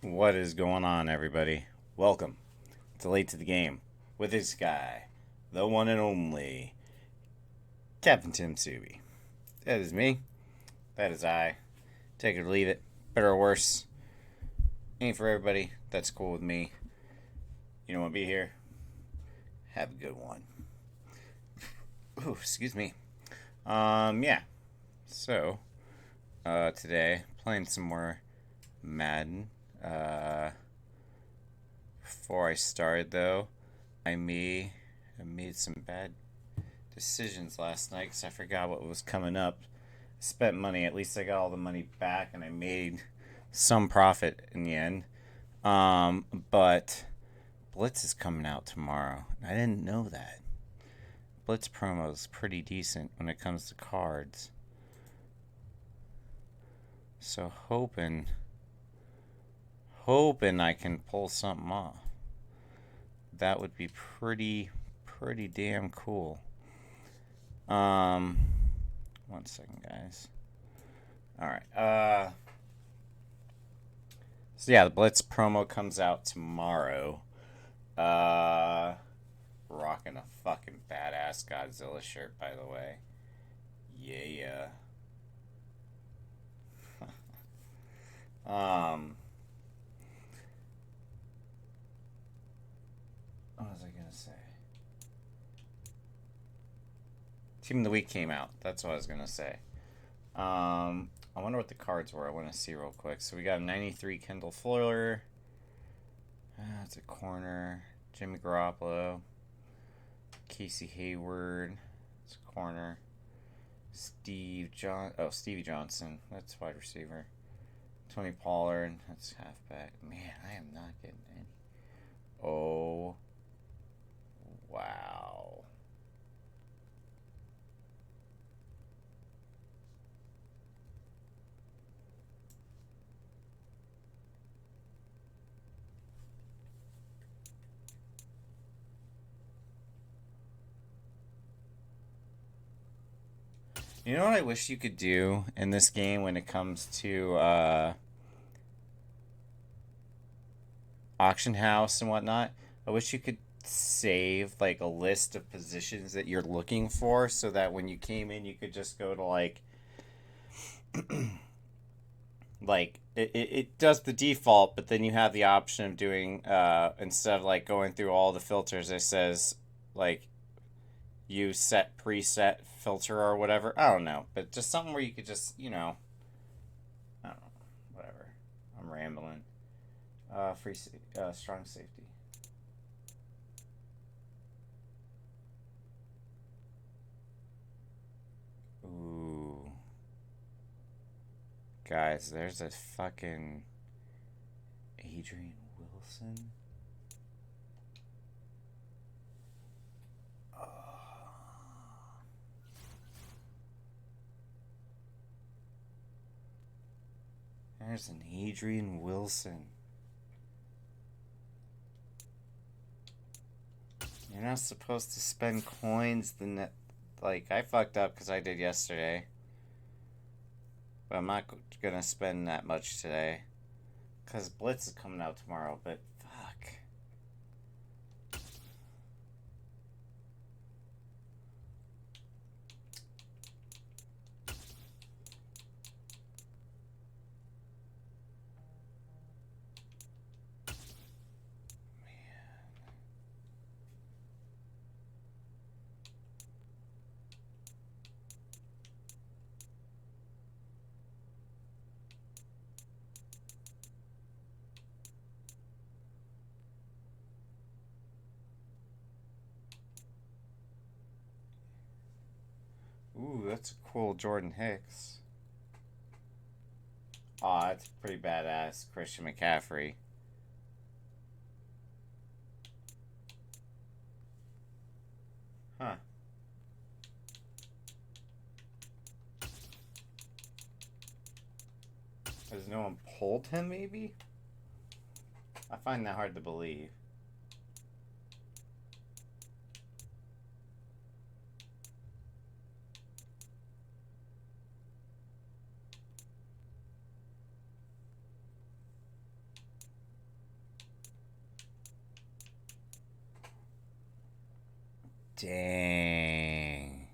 What is going on, everybody? Welcome to Late to the Game with this guy, the one and only Captain Tim Subi. That is me. That is I. Take it or leave it. Better or worse. Ain't for everybody. That's cool with me. You don't want to be here? Have a good one. Ooh, excuse me. Yeah. So, today, playing some more Madden. Before I started, though, I made some bad decisions last night because I forgot what was coming up. Spent money. At least I got all the money back, and I made some profit in the end. But Blitz is coming out tomorrow. I didn't know that. Blitz promo is pretty decent when it comes to cards. So hoping I can pull something off. That would be pretty damn cool. 1 second, guys. All right. So yeah, the Blitz promo comes out tomorrow. Rocking a fucking badass Godzilla shirt, by the way. Yeah. What was I gonna say? Team of the Week came out. That's what I was gonna say. I wonder what the cards were. I want to see real quick. So we got a 93 Kendall Fuller. That's a corner. Jimmy Garoppolo. Casey Hayward. It's a corner. Stevie Johnson. That's wide receiver. Tony Pollard. That's halfback. Man, I am not getting any. Oh, wow. You know what I wish you could do in this game when it comes to auction house and whatnot? I wish you could save like a list of positions that you're looking for so that when you came in you could just go to like it does the default, but then you have the option of doing instead of like going through all the filters, it says like you set preset filter or whatever. I don't know, but just something where you could just, I don't know, whatever. I'm rambling. Strong safety. Ooh, guys, there's a fucking Adrian Wilson. There's an Adrian Wilson. You're not supposed to spend coins the net. Like, I fucked up because I did yesterday. But I'm not gonna spend that much today. Because Blitz is coming out tomorrow, but fuck. Ooh, that's a cool Jordan Hicks. Aw, that's pretty badass. Christian McCaffrey. Huh. Has no one pulled him, maybe? I find that hard to believe. Dang.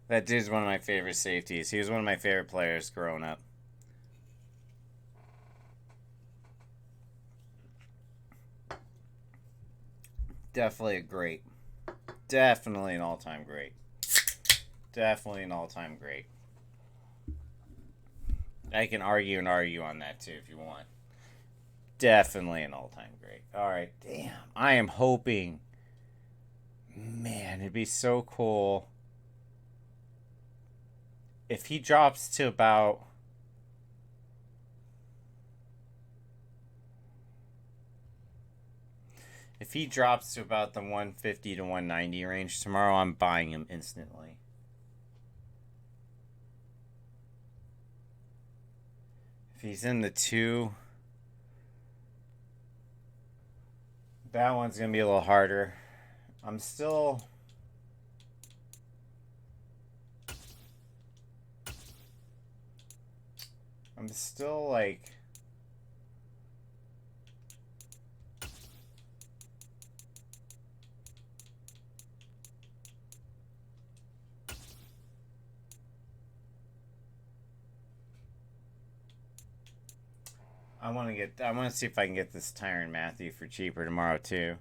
That dude's one of my favorite safeties. He was one of my favorite players growing up. Definitely a great. Definitely an all-time great. Definitely an all-time great. I can argue and argue on that too if you want. Definitely an all-time great. All right, damn. I am hoping. Man, it'd be so cool if he drops to about. If he drops to about the 150 to 190 range tomorrow, I'm buying him instantly. If he's in the 2, that one's going to be a little harder. I'm still like I want to see if I can get this Tyrann Mathieu for cheaper tomorrow too.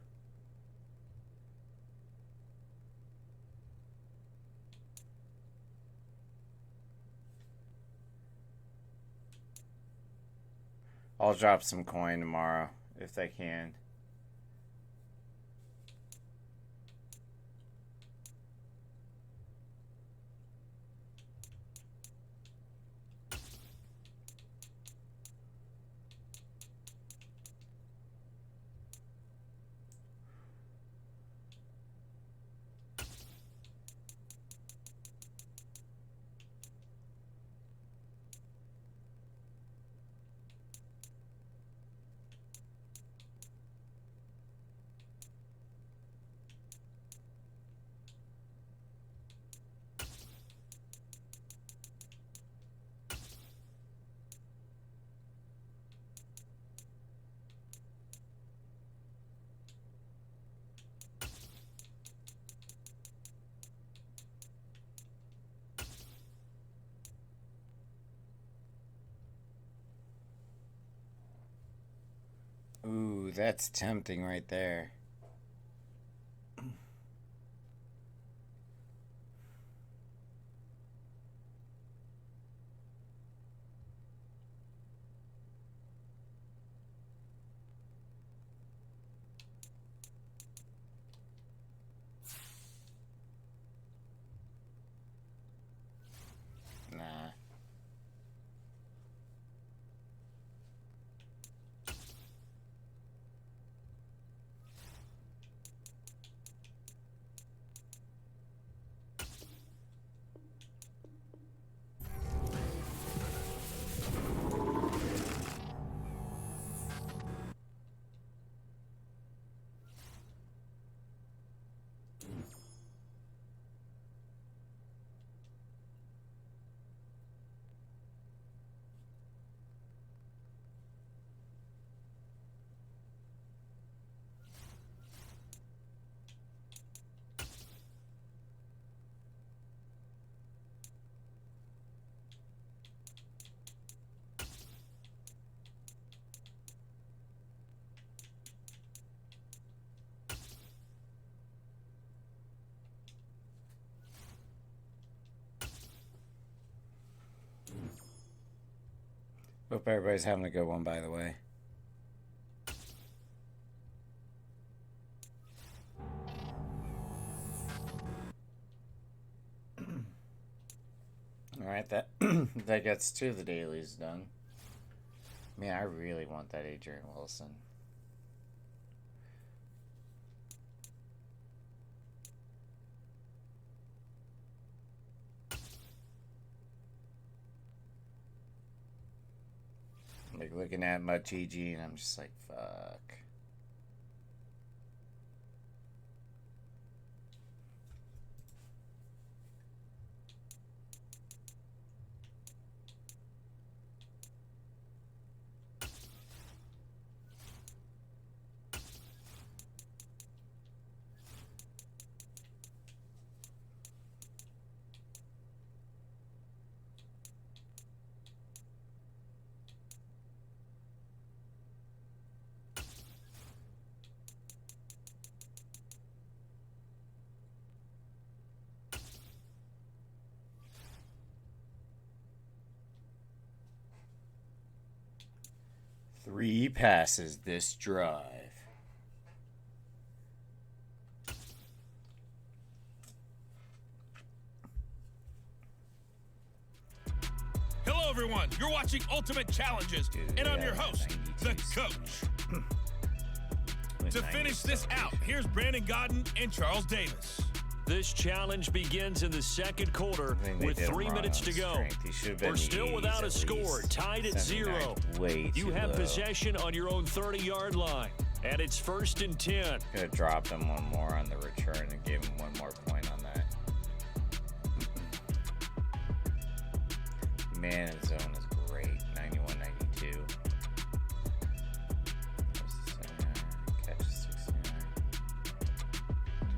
I'll drop some coin tomorrow if I can. Ooh, that's tempting right there. Nah. Hope everybody's having a good one, by the way. Alright, that that gets 2 of the dailies done. Man, I really want that Adrian Wilson. I'm like looking at my GG and I'm just like, fuck. 3 passes this drive. Hello, everyone. You're watching Ultimate Challenges, and I'm your host, the Coach. To finish this out, here's Brandon Godden and Charles Davis. This challenge begins in the second quarter with 3 minutes to go. We're still without a score, tied at 0. You have possession on your own 30-yard line, and it's 1st and 10. Could have dropped him one more on the return and gave him one more point on that. Man, his zone is great. 91, 92. Catch 69.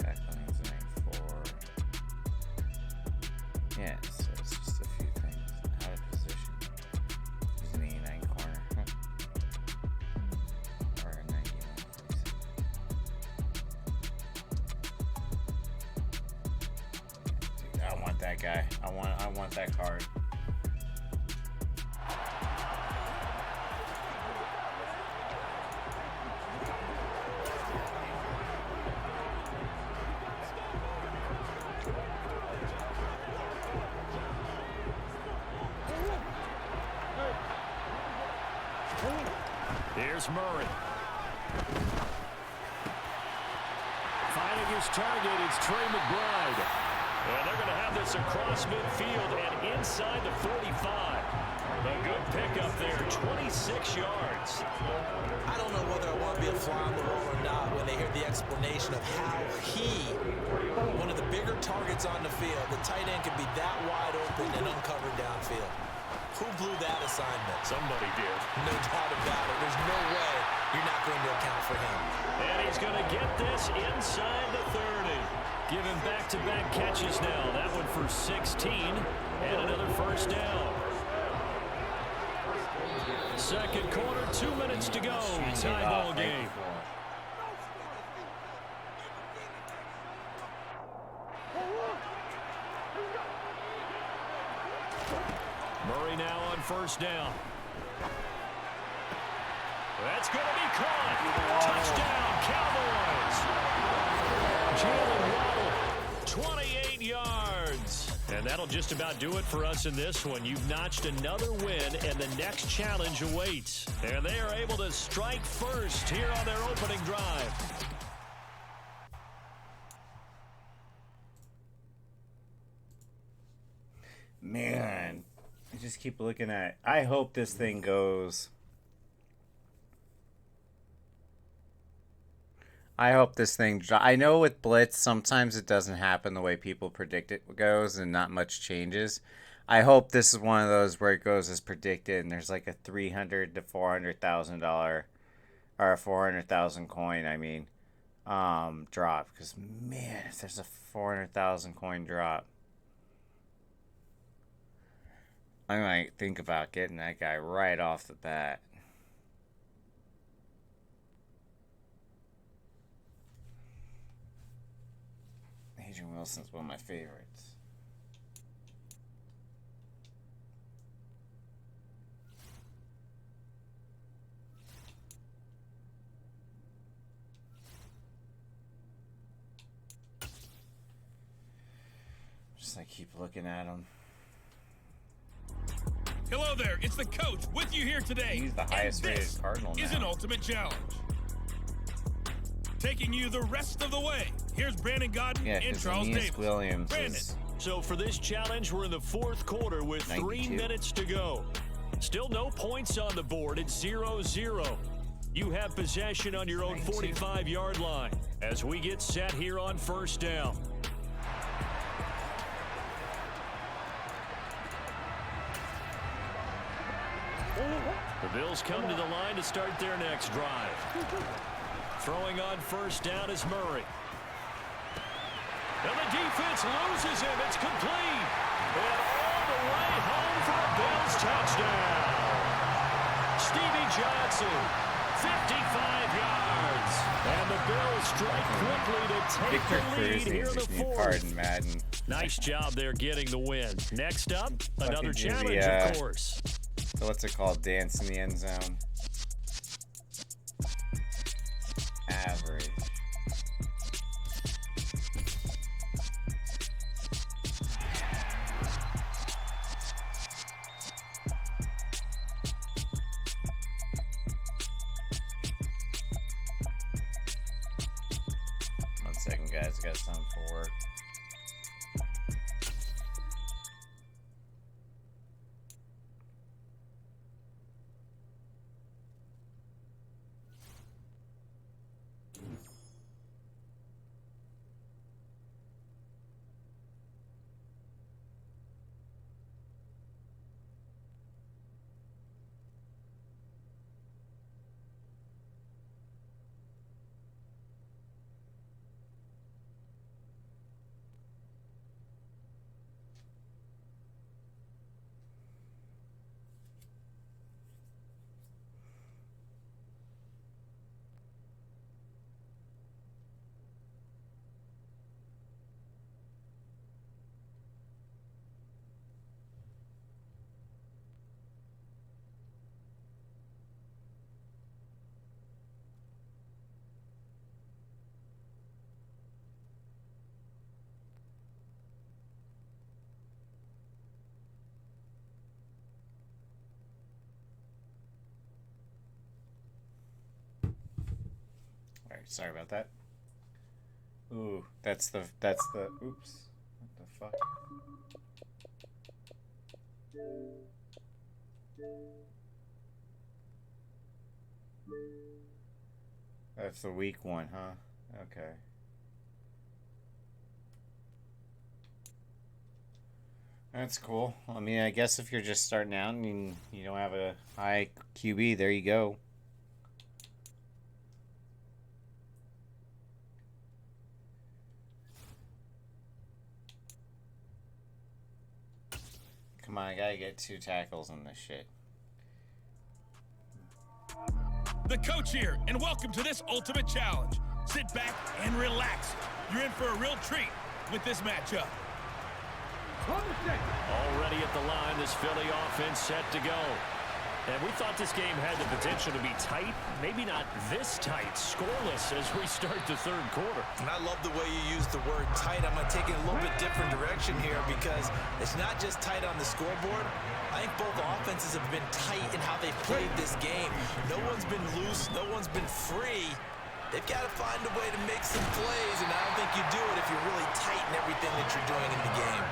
Tackling is 94. Yeah, so it's just a few things. Out of position. He's an 89 corner. Or a 91, 47. Dude, I want that guy. I want that card. Here's Murray. Finding his target, it's Trey McBride. And they're going to have this across midfield and inside the 45. A good pickup there, 26 yards. I don't know whether I want to be a fly on the wall or not when they hear the explanation of how one of the bigger targets on the field, the tight end could be that wide open and uncovered downfield. Who blew that assignment? Somebody did. No doubt about it. There's no way you're not going to account for him. And he's going to get this inside the 30. Giving back-to-back catches now. That one for 16 and another 1st down. Second quarter, 2 minutes to go. Tie ball game. Murray now on 1st down. That's going to be caught. Touchdown, Cowboys. Jalen Waddle, 28 yards. And that'll just about do it for us in this one. You've notched another win, and the next challenge awaits. And they are able to strike first here on their opening drive. Man, I just keep looking at it. I hope this thing goes. I hope this thing. I know with Blitz, sometimes it doesn't happen the way people predict it goes, and not much changes. I hope this is one of those where it goes as predicted, and there's like a $300,000 to $400,000 or a 400,000 coin. I mean, drop. Because man, if there's a 400,000 coin drop, I might think about getting that guy right off the bat. Adrian Wilson's one of my favorites. Just like keep looking at him. Hello there, it's the Coach with you here today. He's the highest rated Cardinal now. This is an Ultimate Challenge. Taking you the rest of the way. Here's Brandon Godden and Charles Davis. Williams Brandon. So for this challenge, we're in the 4th quarter with 3 minutes to go. Still no points on the board. It's 0-0. You have possession on your own 45-yard line as we get set here on 1st down. The Bills come to the line to start their next drive. Throwing on 1st down is Murray. And the defense loses him. It's complete. And all the way home for a Bills touchdown. Stevie Johnson, 55 yards. And the Bills strike quickly to take Victor the lead Cruz here in the needs his new 4th. card in Madden. Nice job there getting the win. Next up, another Fucking challenge, the, of course. So what's it called? Dance in the end zone. Dad's got something for work. Sorry about that. Ooh, that's the oops. What the fuck? That's the weak one, huh? Okay. That's cool. I mean, I guess if you're just starting out and you don't have a high QB, there you go. Come on, I gotta get 2 tackles on this shit. The coach here, and welcome to this Ultimate Challenge. Sit back and relax. You're in for a real treat with this matchup. Already at the line, this Philly offense set to go. And we thought this game had the potential to be tight, maybe not this tight, scoreless as we start the third quarter. And I love the way you use the word tight. I'm going to take it a little bit different direction here because it's not just tight on the scoreboard. I think both offenses have been tight in how they've played this game. No one's been loose. No one's been free. They've got to find a way to make some plays, and I don't think you do it if you're really tight in everything that you're doing in the game.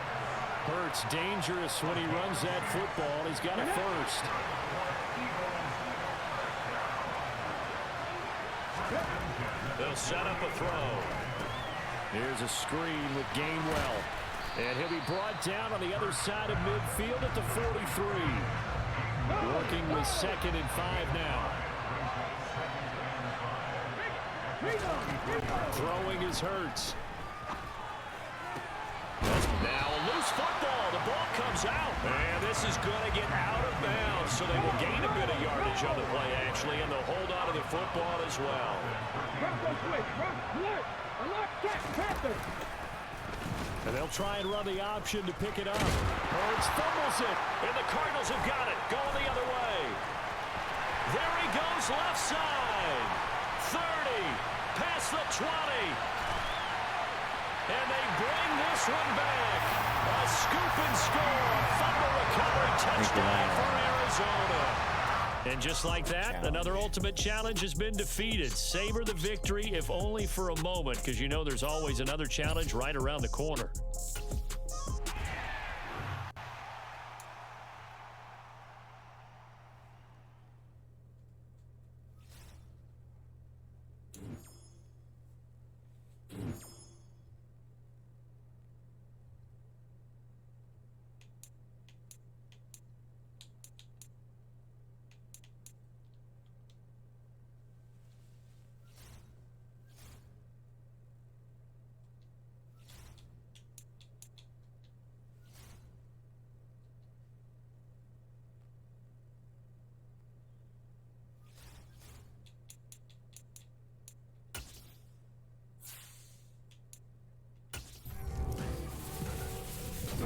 Hurts dangerous when he runs that football. He's got a first. They'll set up a throw. Here's a screen with Gainwell. And he'll be brought down on the other side of midfield at the 43. Working with 2nd and 5 now. Throwing is Hurts. Now a loose football. The ball comes out. And this is going to get out of bounds. So they will gain a bit of yardage on the play, actually, and they'll hold on to the football as well. And they'll try and run the option to pick it up. Hurts fumbles it. And the Cardinals have got it. Going the other way. There he goes left side. 30. Past the 20. And they bring this one back. A scoop and score. Fumble recovery. Touchdown for Arizona. And just like that, another Ultimate Challenge has been defeated. Savor the victory, if only for a moment, because you know there's always another challenge right around the corner.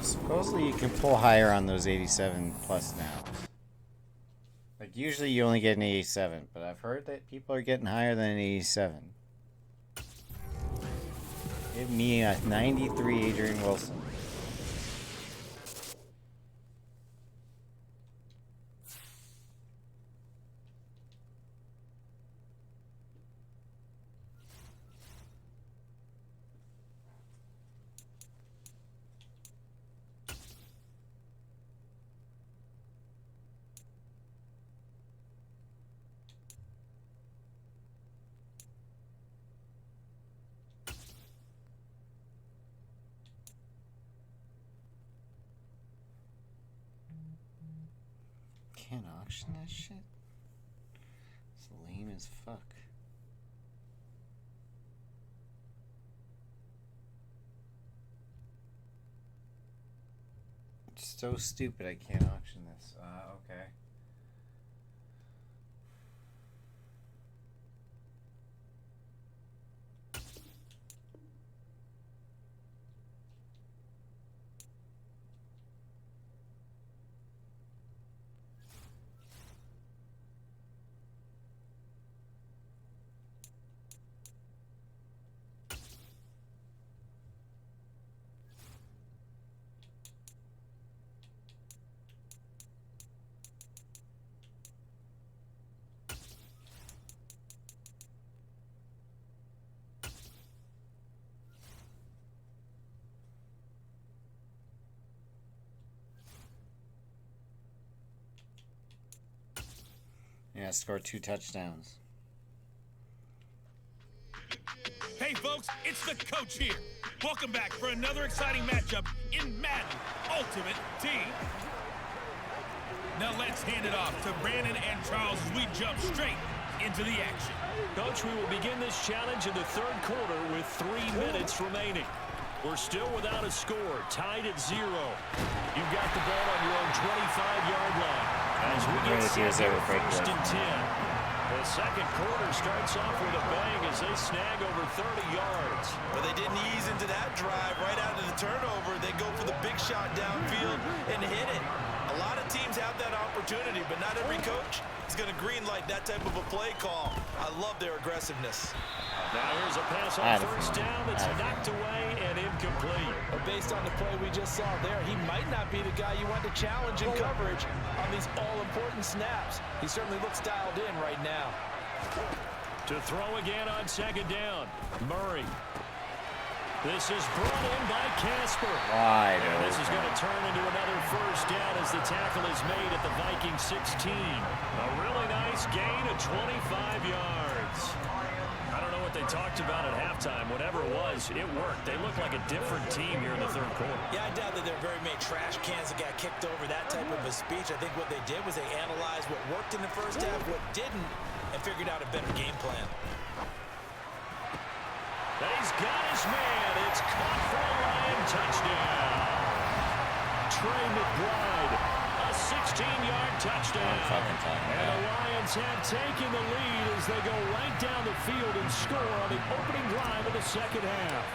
Supposedly you can pull higher on those 87 plus now. Like usually you only get an 87, but I've heard that people are getting higher than an 87. Give me a 93 Adrian Wilson. can't auction that shit? It's lame as fuck. It's so stupid I can't auction this. Okay. Yeah, scored 2 touchdowns. Hey folks, it's the coach here. Welcome back for another exciting matchup in Madden Ultimate Team. Now let's hand it off to Brandon and Charles as we jump straight into the action. Coach, we will begin this challenge in the third quarter with 3 minutes remaining. We're still without a score, tied at 0. You've got the ball on your own 25-yard line. As we get set here, 1st and 10. The second quarter starts off with a bang as they snag over 30 yards. But they didn't ease into that drive right out of the turnover. They go for the big shot downfield and hit it. A lot of teams have that opportunity, but not every coach is going to green light that type of a play call. I love their aggressiveness. Now here's a pass on 1st down that's knocked away and incomplete. But based on the play we just saw there, he might not be the guy you want to challenge in coverage on these all-important snaps. He certainly looks dialed in right now. To throw again on 2nd down, Murray. This is brought in by Casper. Wide and this is open. going to turn into another 1st down as the tackle is made at the Viking 16. A really nice gain of 25 yards. I don't know what they talked about at halftime. Whatever it was, it worked. They look like a different team here in the third quarter. Yeah, I doubt that there are very many trash cans that got kicked over, that type of a speech. I think what they did was they analyzed what worked in the first half, what didn't, and figured out a better game plan. He's got his man. It's caught for a Lion touchdown. Trey McBride, a 16-yard touchdown. And the Lions have taken the lead as they go right down the field and score on the opening drive of the second half.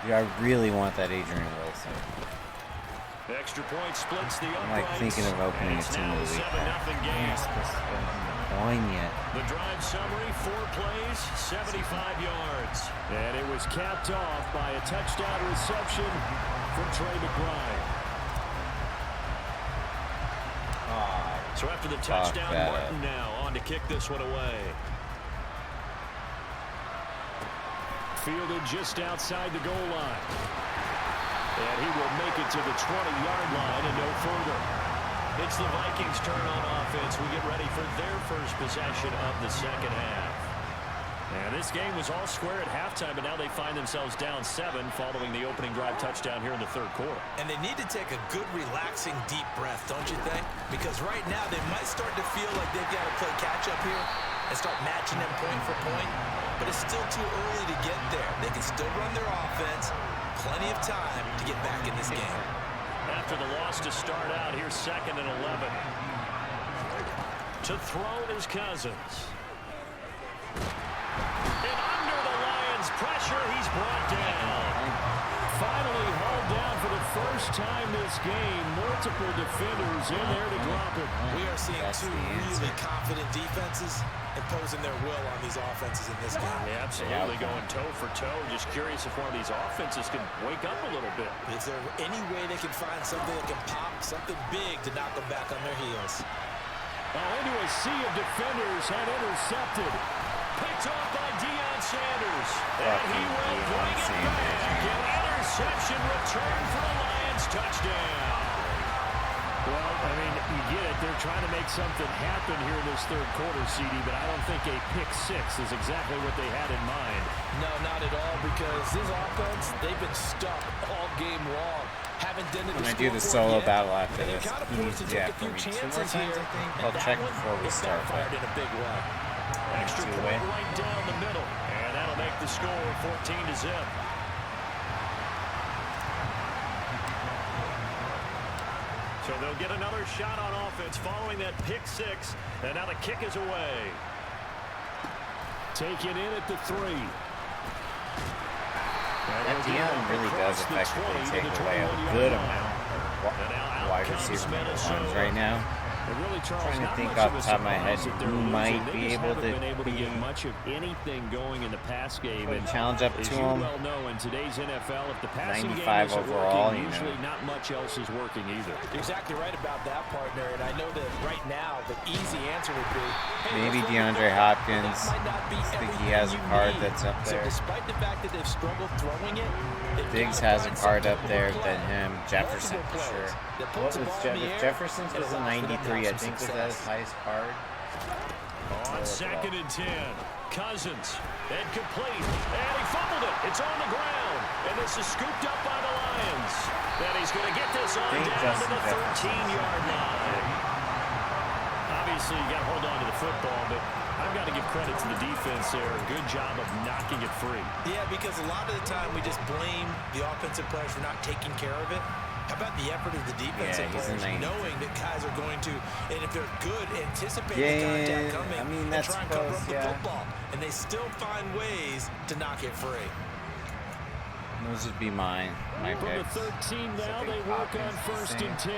Yeah, I really want that Adrian Wilson. Extra point splits the uprights. I'm like thinking of opening a team of the week. Yet. The drive summary, 4 plays, 75 yards. And it was capped off by a touchdown reception from Trey McBride. So after the touchdown, Martin now on to kick this one away. Fielded just outside the goal line. And he will make it to the 20-yard line and no further. It's the Vikings' turn on offense. We get ready for their first possession of the second half. And this game was all square at halftime, but now they find themselves down 7 following the opening drive touchdown here in the third quarter. And they need to take a good, relaxing, deep breath, don't you think? Because right now they might start to feel like they've got to play catch-up here and start matching them point for point. But it's still too early to get there. They can still run their offense. Plenty of time to get back in this game. After the loss to start out, here's 2nd and 11. To throw is Cousins. And under the Lions' pressure, he's brought down. Finally hauled down for the first time this game. Multiple defenders in there to drop it. We are seeing 2 really confident defenses imposing their will on these offenses in this game. Yeah, absolutely, going toe for toe. Just curious if one of these offenses can wake up a little bit. Is there any way they can find something that can pop, something big to knock them back on their heels? Into a sea of defenders and intercepted. Picked off by Deion Sanders. And he will bring it back. An interception return for the Lions touchdown. Well, I mean, you get it. They're trying to make something happen here in this third quarter, CD, but I don't think a pick-6 is exactly what they had in mind. No, not at all, because this offense, they've been stuck all game long. When I do the solo battle after this, he needs to do that for me 2 more times, I think. I'll check before we start. Extra point right down the middle, and that'll make the score 14-0. So they'll get another shot on offense following that pick six, and now the kick is away. Taken in at the 3. That DM really does effectively take away a good amount of wide receiver ones right now. Really, Charles, I'm trying to think off the top of my head who might be able to get much of anything going in the pass game. And challenge up to him. Well know, in today's NFL, if the passing 95 game overall, working, usually not much else is working either. You're exactly right about that, partner. And I know that right now the easy answer would be, hey, maybe DeAndre Hopkins. I think he has a card that's up there. So despite the fact that they've struggled throwing it, Diggs has a card up there than him. Jefferson, for sure. What was Jefferson's was a 93, I think, was that his highest card. On 2nd and 10, Cousins, and complete, and he fumbled it. It's on the ground, and this is scooped up by the Lions. And he's going to get this on down to the 13-yard line. Obviously, you got to hold on to the football, but I've got to give credit to the defense there. Good job of knocking it free. Yeah, because a lot of the time we just blame the offensive players for not taking care of it. How about the effort of the defensive players knowing that guys are going to, and if they're good, anticipate the contact coming and try and cover up the football. And they still find ways to knock it free. Those would be my picks. From the 13 now, they work on 1st and 10.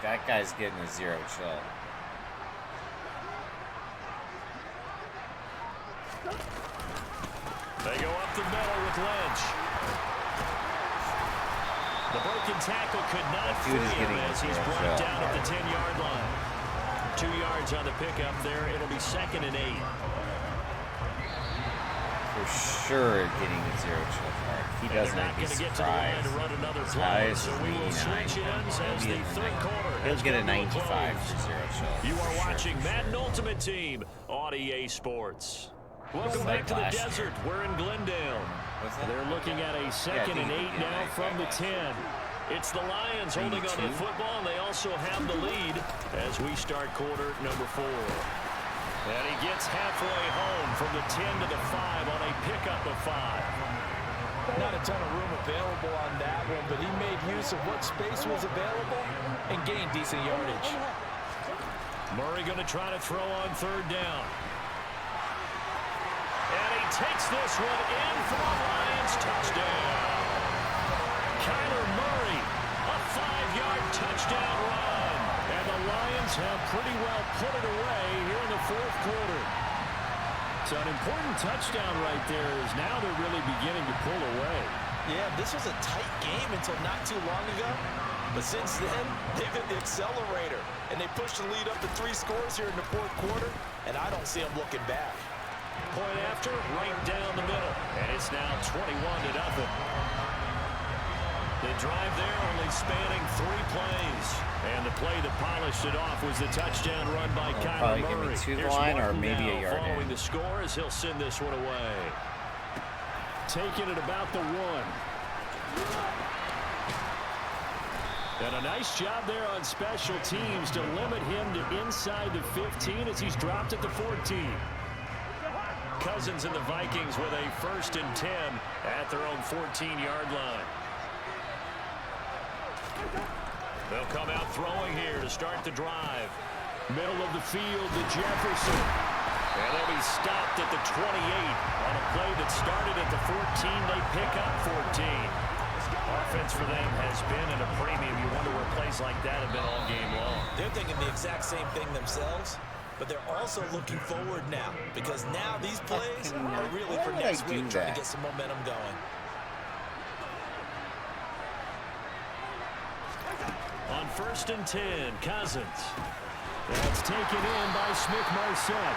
That guy's getting a 0 chill. They go up the middle with Lynch. The broken tackle could not free him as he's brought down at the 10-yard line. 2 yards on the pickup there. It'll be 2nd and 8. For sure getting a 0 chill card. He doesn't be surprised. His highest is 89. He'll get a 95 for 0 chill. You are watching Madden Ultimate Team on EA Sports. Welcome back to the desert. We're in Glendale. They're looking at a 2nd and 8 now from the 10. It's the Lions holding on to the football, and they also have the lead as we start quarter number 4. And he gets halfway home from the 10 to the 5 on a pickup of 5. Not a ton of room available on that one, but he made use of what space was available and gained decent yardage. Murray going to try to throw on 3rd down. And he takes this one in for a Lions touchdown. Kyler Murray, a 5-yard touchdown run. And the Lions have pretty well put it away here in the 4th quarter. So an important touchdown right there is now they're really beginning to pull away. Yeah, this was a tight game until not too long ago. But since then, they've hit the accelerator. And they pushed the lead up to 3 scores here in the 4th quarter. And I don't see them looking back. Point after, right down the middle. And it's now 21-0. The drive there only spanning 3 plays. And the play that polished it off was the touchdown run by Kyler Murray. To the line or maybe a yard following the score as he'll send this one away. Taking it about the 1. And a nice job there on special teams to limit him to inside the 15 as he's dropped at the 14. Cousins and the Vikings with a 1st and 10 at their own 14-yard line. They'll come out throwing here to start the drive. Middle of the field to Jefferson. And they'll be stopped at the 28 on a play that started at the 14. They pick up 14. Offense for them has been at a premium. You wonder where plays like that have been all game long. They're thinking the exact same thing themselves, but they're also looking forward now because now these plays are really for next week trying to get some momentum going. On 1st and 10, Cousins. That's taken in by Smith-Marset.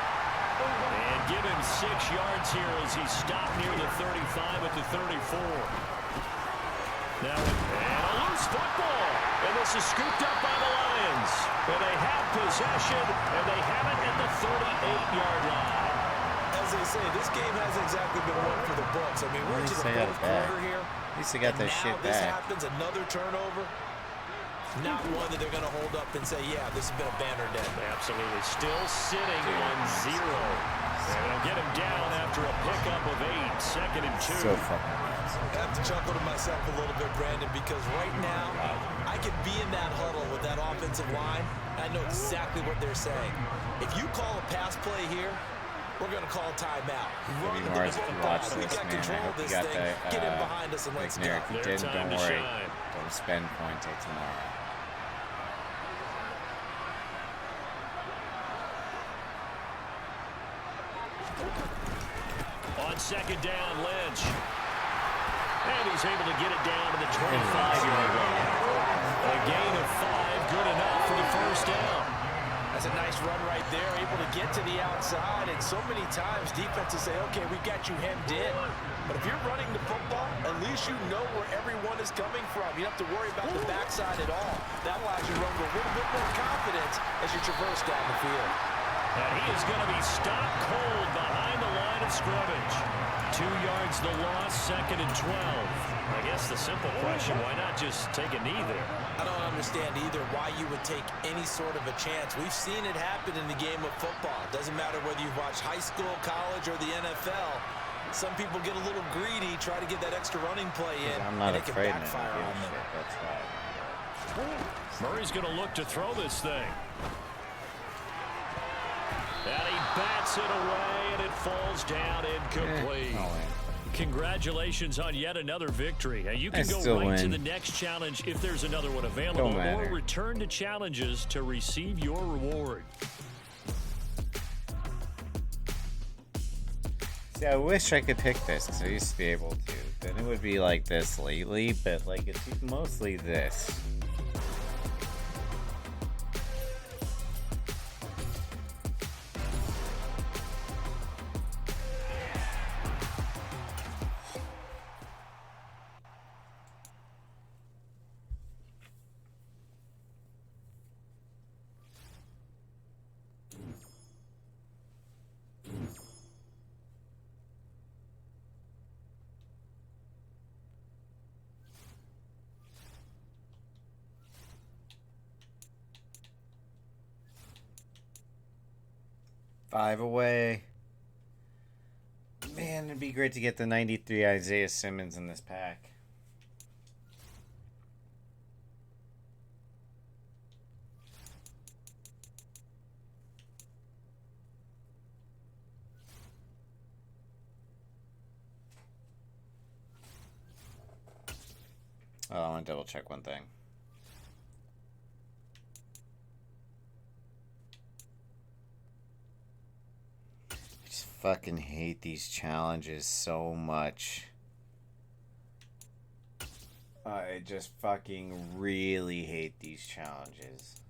And give him 6 yards here as he stopped near the 35 at the 34. Now, and a loose football. And this is scooped up by the Lions. And they have possession, and they have it at the 38-yard line. As they say, this game hasn't exactly been one for the books. I mean, we're into the fourth quarter here. At least they got their shit back. Now this happens, back. another turnover. Not one that they're going to hold up and say, yeah, this has been a banner day. Absolutely. Still sitting on 0. And they'll get him down after a pickup of 8. 2nd and 2. So fucking I have to chuckle to myself a little bit, Brandon, because right now I could be in that huddle with that offensive line. And I know exactly what they're saying. If you call a pass play here, we're going to call a timeout. Run the football. We got control of this thing. Get in behind us and let's go. If you didn't, don't worry. Don't spend points till tomorrow. On 2nd down, Lynch. And he's able to get it down to the 25-yard line. A gain of 5, good enough for the first down. That's a nice run right there, able to get to the outside. And so many times defenses say, okay, we got you hemmed in. But if you're running the football, at least you know where everyone is coming from. You don't have to worry about the backside at all. That allows you to run with a little bit more confidence as you traverse down the field. And he is going to be stopped cold behind the line of scrimmage. 2 yards the loss, 2nd and 12. I guess the simple question, why not just take a knee there? I don't understand either why you would take any sort of a chance. We've seen it happen in the game of football. It doesn't matter whether you watch high school, college, or the NFL. Some people get a little greedy, try to get that extra running play in, I'm not and it can afraid backfire on them. That's why. Murray's going to look to throw this thing. And he bats it away, and it falls down incomplete. Congratulations on yet another victory. Now you can go right to the next challenge if there's another one available, or return to challenges to receive your reward. See, I wish I could pick this, because I used to be able to. Then it would be like this lately, but like it's mostly this. Five away. Man, it'd be great to get the 93 Isaiah Simmons in this pack. Oh, I want to double check one thing. Fucking hate these challenges so much. I just fucking really hate these challenges.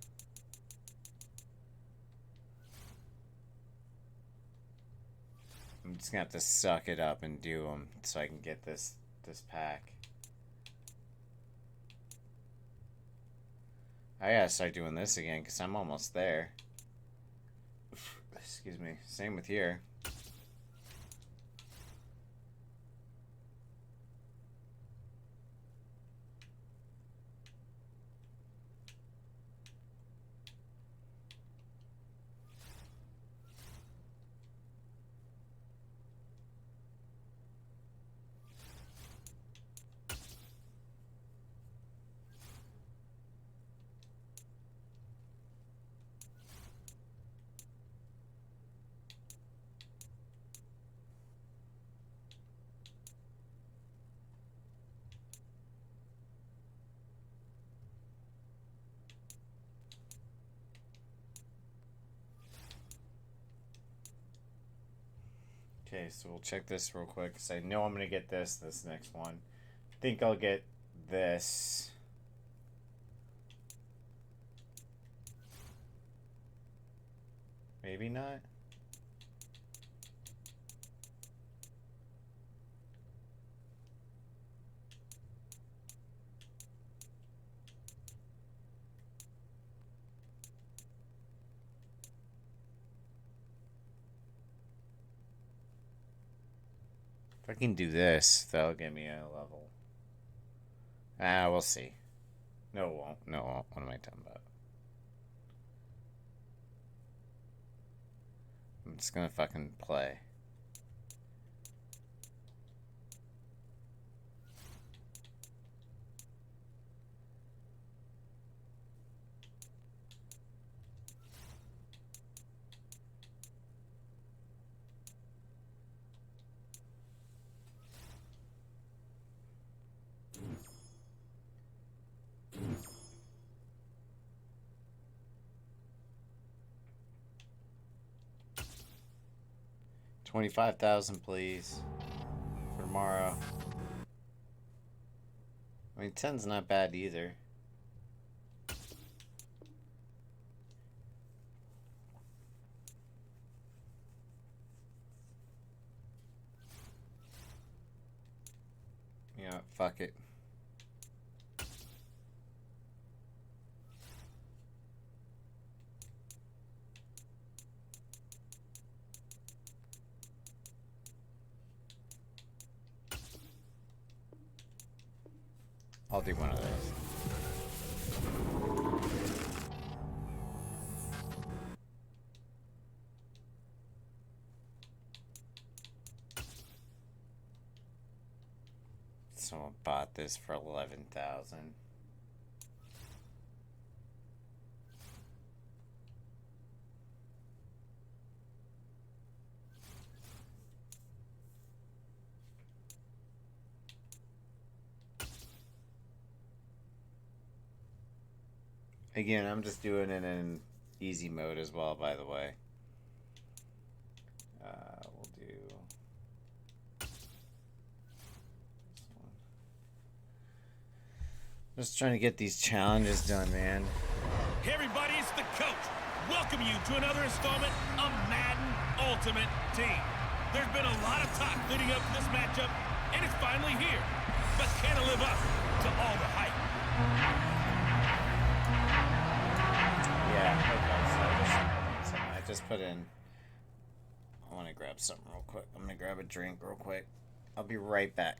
I'm just gonna have to suck it up and do them so I can get this pack. I gotta start doing this again because I'm almost there. Excuse me. Same with here. Okay, so we'll check this real quick because I know I'm going to get this next one. I think I'll get this. Maybe not. If I can do this, that'll give me a level. We'll see. No, it won't. No, it won't. What am I talking about? I'm just gonna fucking play. $25,000, please, for tomorrow. I mean, 10's not bad either. You know, fuck it. I'll do one of those. Someone bought this for 11,000. Again, I'm just doing it in easy mode as well, by the way. We'll do this one. Just trying to get these challenges done, man. Hey everybody, it's the coach. Welcome you to another installment of Madden Ultimate Team. There's been a lot of talk leading up to this matchup, and it's finally here. But can it live up to all the hype? Yeah, okay, so I just put in. I want to grab something real quick. I'm going to grab a drink real quick. I'll be right back.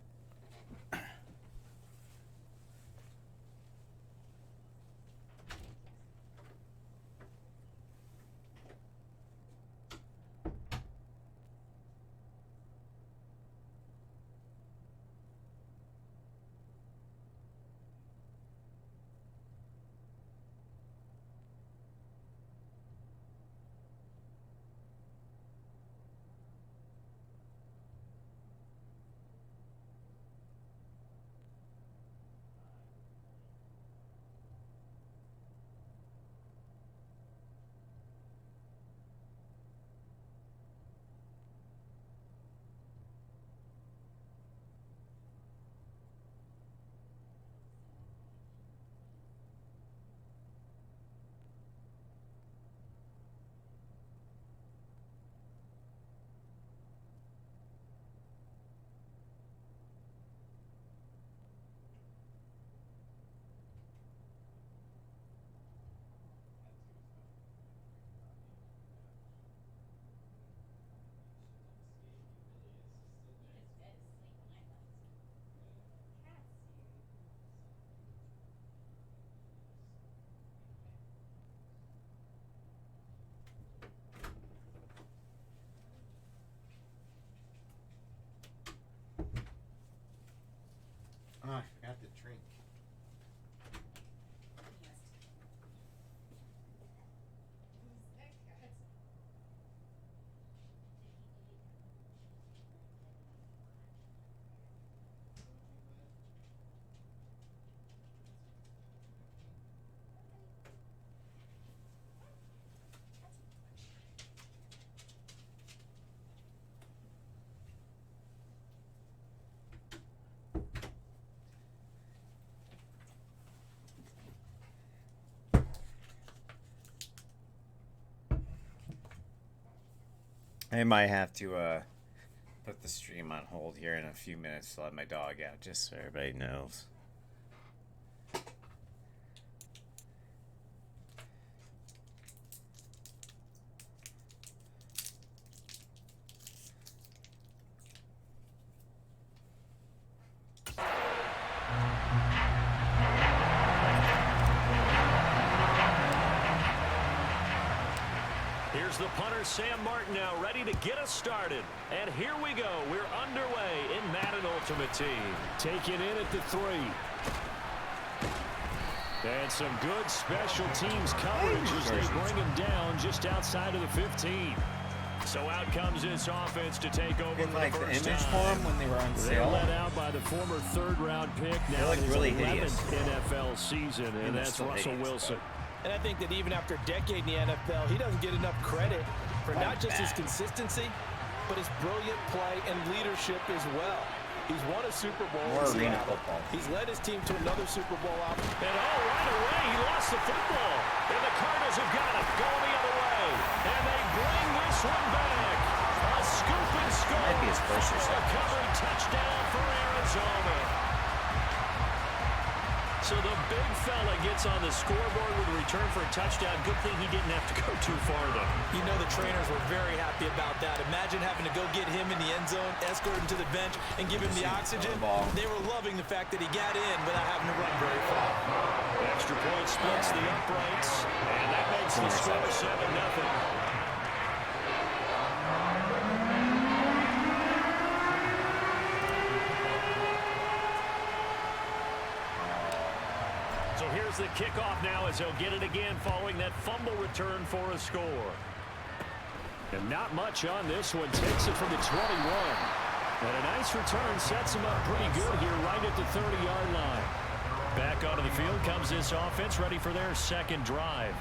Oh, I forgot the drink. I might have to put the stream on hold here in a few minutes to let my dog out, just so everybody knows. Here's the punter, Sam Martin, now ready to get us started. And here we go. We're underway in Madden Ultimate Team. Taking in at the 3. And some good special teams coverage as they bring him down just outside of the 15. So out comes this offense to take over for like the first the image time. for him when they were on sale. They're led out by the former third-round pick. Now look in his really 11th hideous. NFL season, and that's Russell Wilson. And I think that even after a decade in the NFL, he doesn't get enough credit for not just his consistency, but his brilliant play and leadership as well. He's won a Super Bowl in Seattle. He's led his team to another Super Bowl out. And right away, he lost the football. And the Cardinals have got it going the other way. And they bring this one back. A scoop and score. Might be his first or second. Recovery touchdown for Arizona. So the big fella gets on the scoreboard with a return for a touchdown. Good thing he didn't have to go too far, though. You know the trainers were very happy about that. Imagine having to go get him in the end zone, escort him to the bench, and give him the oxygen. They were loving the fact that he got in without having to run very far. Extra point splits the uprights, and that makes the score 7-0. So here's the kickoff now as he'll get it again following that fumble return for a score. And not much on this one. Takes it from the 21. And a nice return sets him up pretty good here right at the 30-yard line. Back onto the field comes this offense ready for their second drive.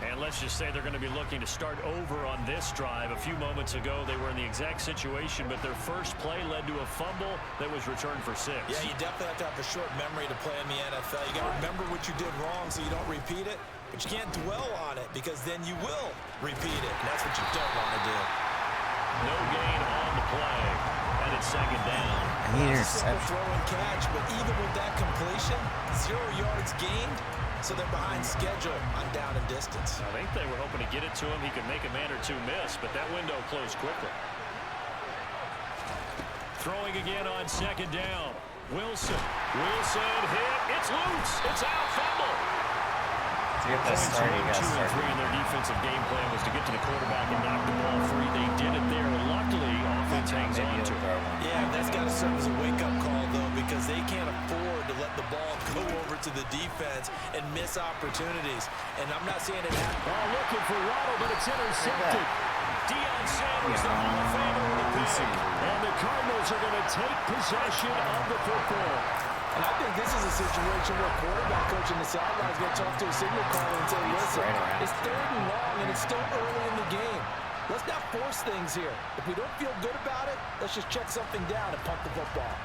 And let's just say they're going to be looking to start over on this drive. A few moments ago, they were in the exact situation, but their first play led to a fumble that was returned for 6. Yeah, you definitely have to have a short memory to play in the NFL. You got to remember what you did wrong so you don't repeat it, but you can't dwell on it because then you will repeat it, and that's what you don't want to do. No gain on the play, and it's second down. Simple throw and catch, but even with that completion, 0 yards gained. So they're behind schedule on down and distance. I think they were hoping to get it to him. He could make a man or two miss, but that window closed quickly. Throwing again on second down. Wilson hit. It's loose. It's out. Fumble. To get this started, you got to start. 2 and 3 in their defensive game plan was to get to the quarterback and knock the ball free. They did it there. Luckily, offense hangs on to it. Yeah, that's got to serve as a wake-up call, though, because they can't afford to let the ball go over to the defense and miss opportunities. And I'm not saying it happened. Looking for Waddle, but it's intercepted. Deion Sanders, the Hall of Famer, with a pick. And the Cardinals are going to take possession of the football. And I think this is a situation where quarterback coach in the sideline is going to talk to a signal caller and say, listen, it's 3rd and long, and it's still early in the game. Let's not force things here. If we don't feel good about it, let's just check something down and punt the football.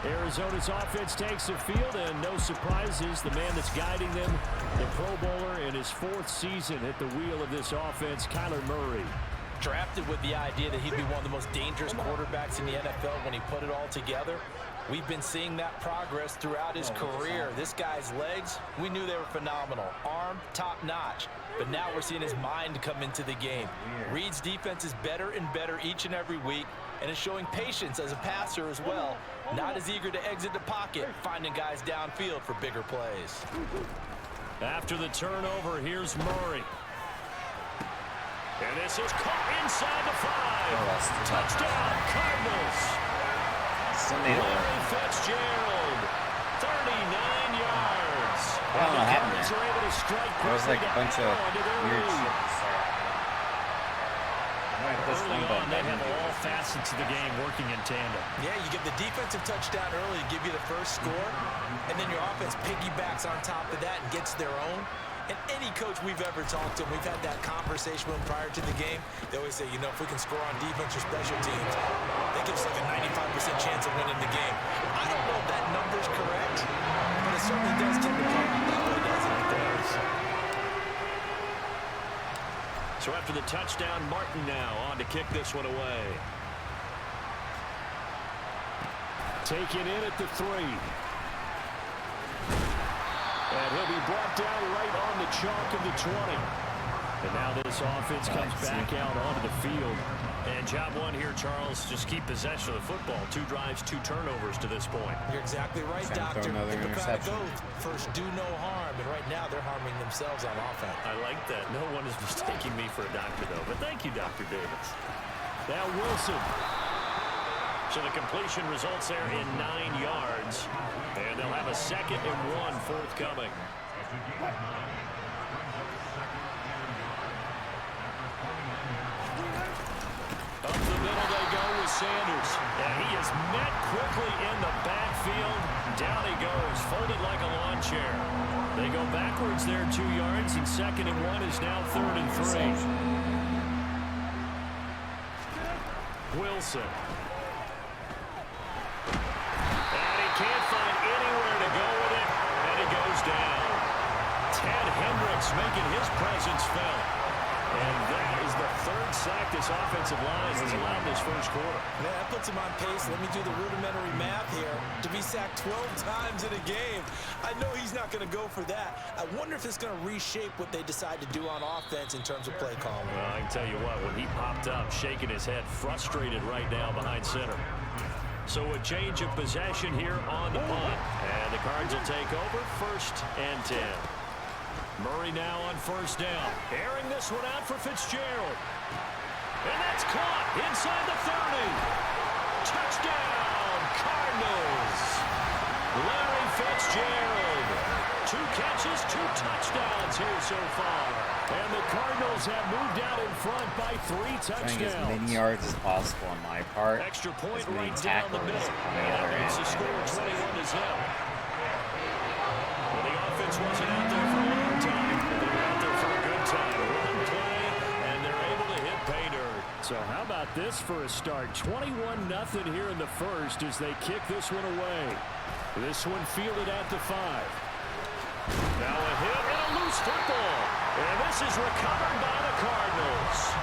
Arizona's offense takes the field, and no surprises. The man that's guiding them, the Pro Bowler in his 4th season at the wheel of this offense, Kyler Murray. Drafted with the idea that he'd be one of the most dangerous quarterbacks in the NFL when he put it all together. We've been seeing that progress throughout his career. This guy's legs, we knew they were phenomenal. Arm, top-notch. But now we're seeing his mind come into the game. Reed's defense is better and better each and every week, and is showing patience as a passer as well. Not as eager to exit the pocket, finding guys downfield for bigger plays. After the turnover, here's Murray. And this is caught inside the 5. Touchdown, Cardinals. Larry Fitzgerald, 39 yards. I don't know what happened there. Are able to strike There was like a bunch of weird shit. Early on, they have all facets of the game working in tandem. Yeah, you get the defensive touchdown early to give you the first score, and then your offense piggybacks on top of that and gets their own. And any coach we've ever talked to, we've had that conversation with them prior to the game. They always say, you know, if we can score on defense or special teams, that gives us like a 95% chance of winning the game. I don't know if that number's correct, but it certainly does tend to play out that way, doesn't it? So after the touchdown, Martin now on to kick this one away. Taken in at the 3. And he'll be brought down right on the chalk of the 20. And now this offense comes back out onto the field. And job one here, Charles, just keep possession of the football. 2 drives, 2 turnovers to this point. You're exactly right, Doctor. Hippocratic oath, first do no harm, and right now they're harming themselves on offense. I like that. No one is mistaking me for a doctor, though. But thank you, Dr. Davis. Now Wilson. So the completion results there in 9 yards. And they'll have a 2nd and 1 forthcoming. Up the middle they go with Sanders. And he is met quickly in the backfield. Down he goes, folded like a lawn chair. They go backwards there 2 yards, and 2nd and 1 is now 3rd and 3. Wilson. And he can't find anywhere to go with it, and he goes down. Ted Hendricks making his presence felt. And that is the 3rd sack this offensive line has allowed this first quarter. Man, that puts him on pace. Let me do the rudimentary math here. To be sacked 12 times in a game, I know he's not going to go for that. I wonder if it's going to reshape what they decide to do on offense in terms of play calling. Well, I can tell you what, when he popped up, shaking his head, frustrated right now behind center. So a change of possession here on the punt. And the Cards will take over, 1st and 10. Murray now on 1st down. Airing this one out for Fitzgerald. And that's caught inside the 30. Touchdown, Cardinals. Larry Fitzgerald. 2 catches, 2 touchdowns here so far. And the Cardinals have moved out in front by 3 touchdowns. As many yards as possible on my part. Extra point as many right down the middle. on the other end. The score 21 is up. Well, the offense wasn't out there for a long time. They were out there for a good time. Run play, and they're able to hit pay dirt. So how about this for a start? 21-0 here in the first as they kick this one away. This one fielded at the 5. Now a hit and a loose football. And this is recovered by the Cardinals.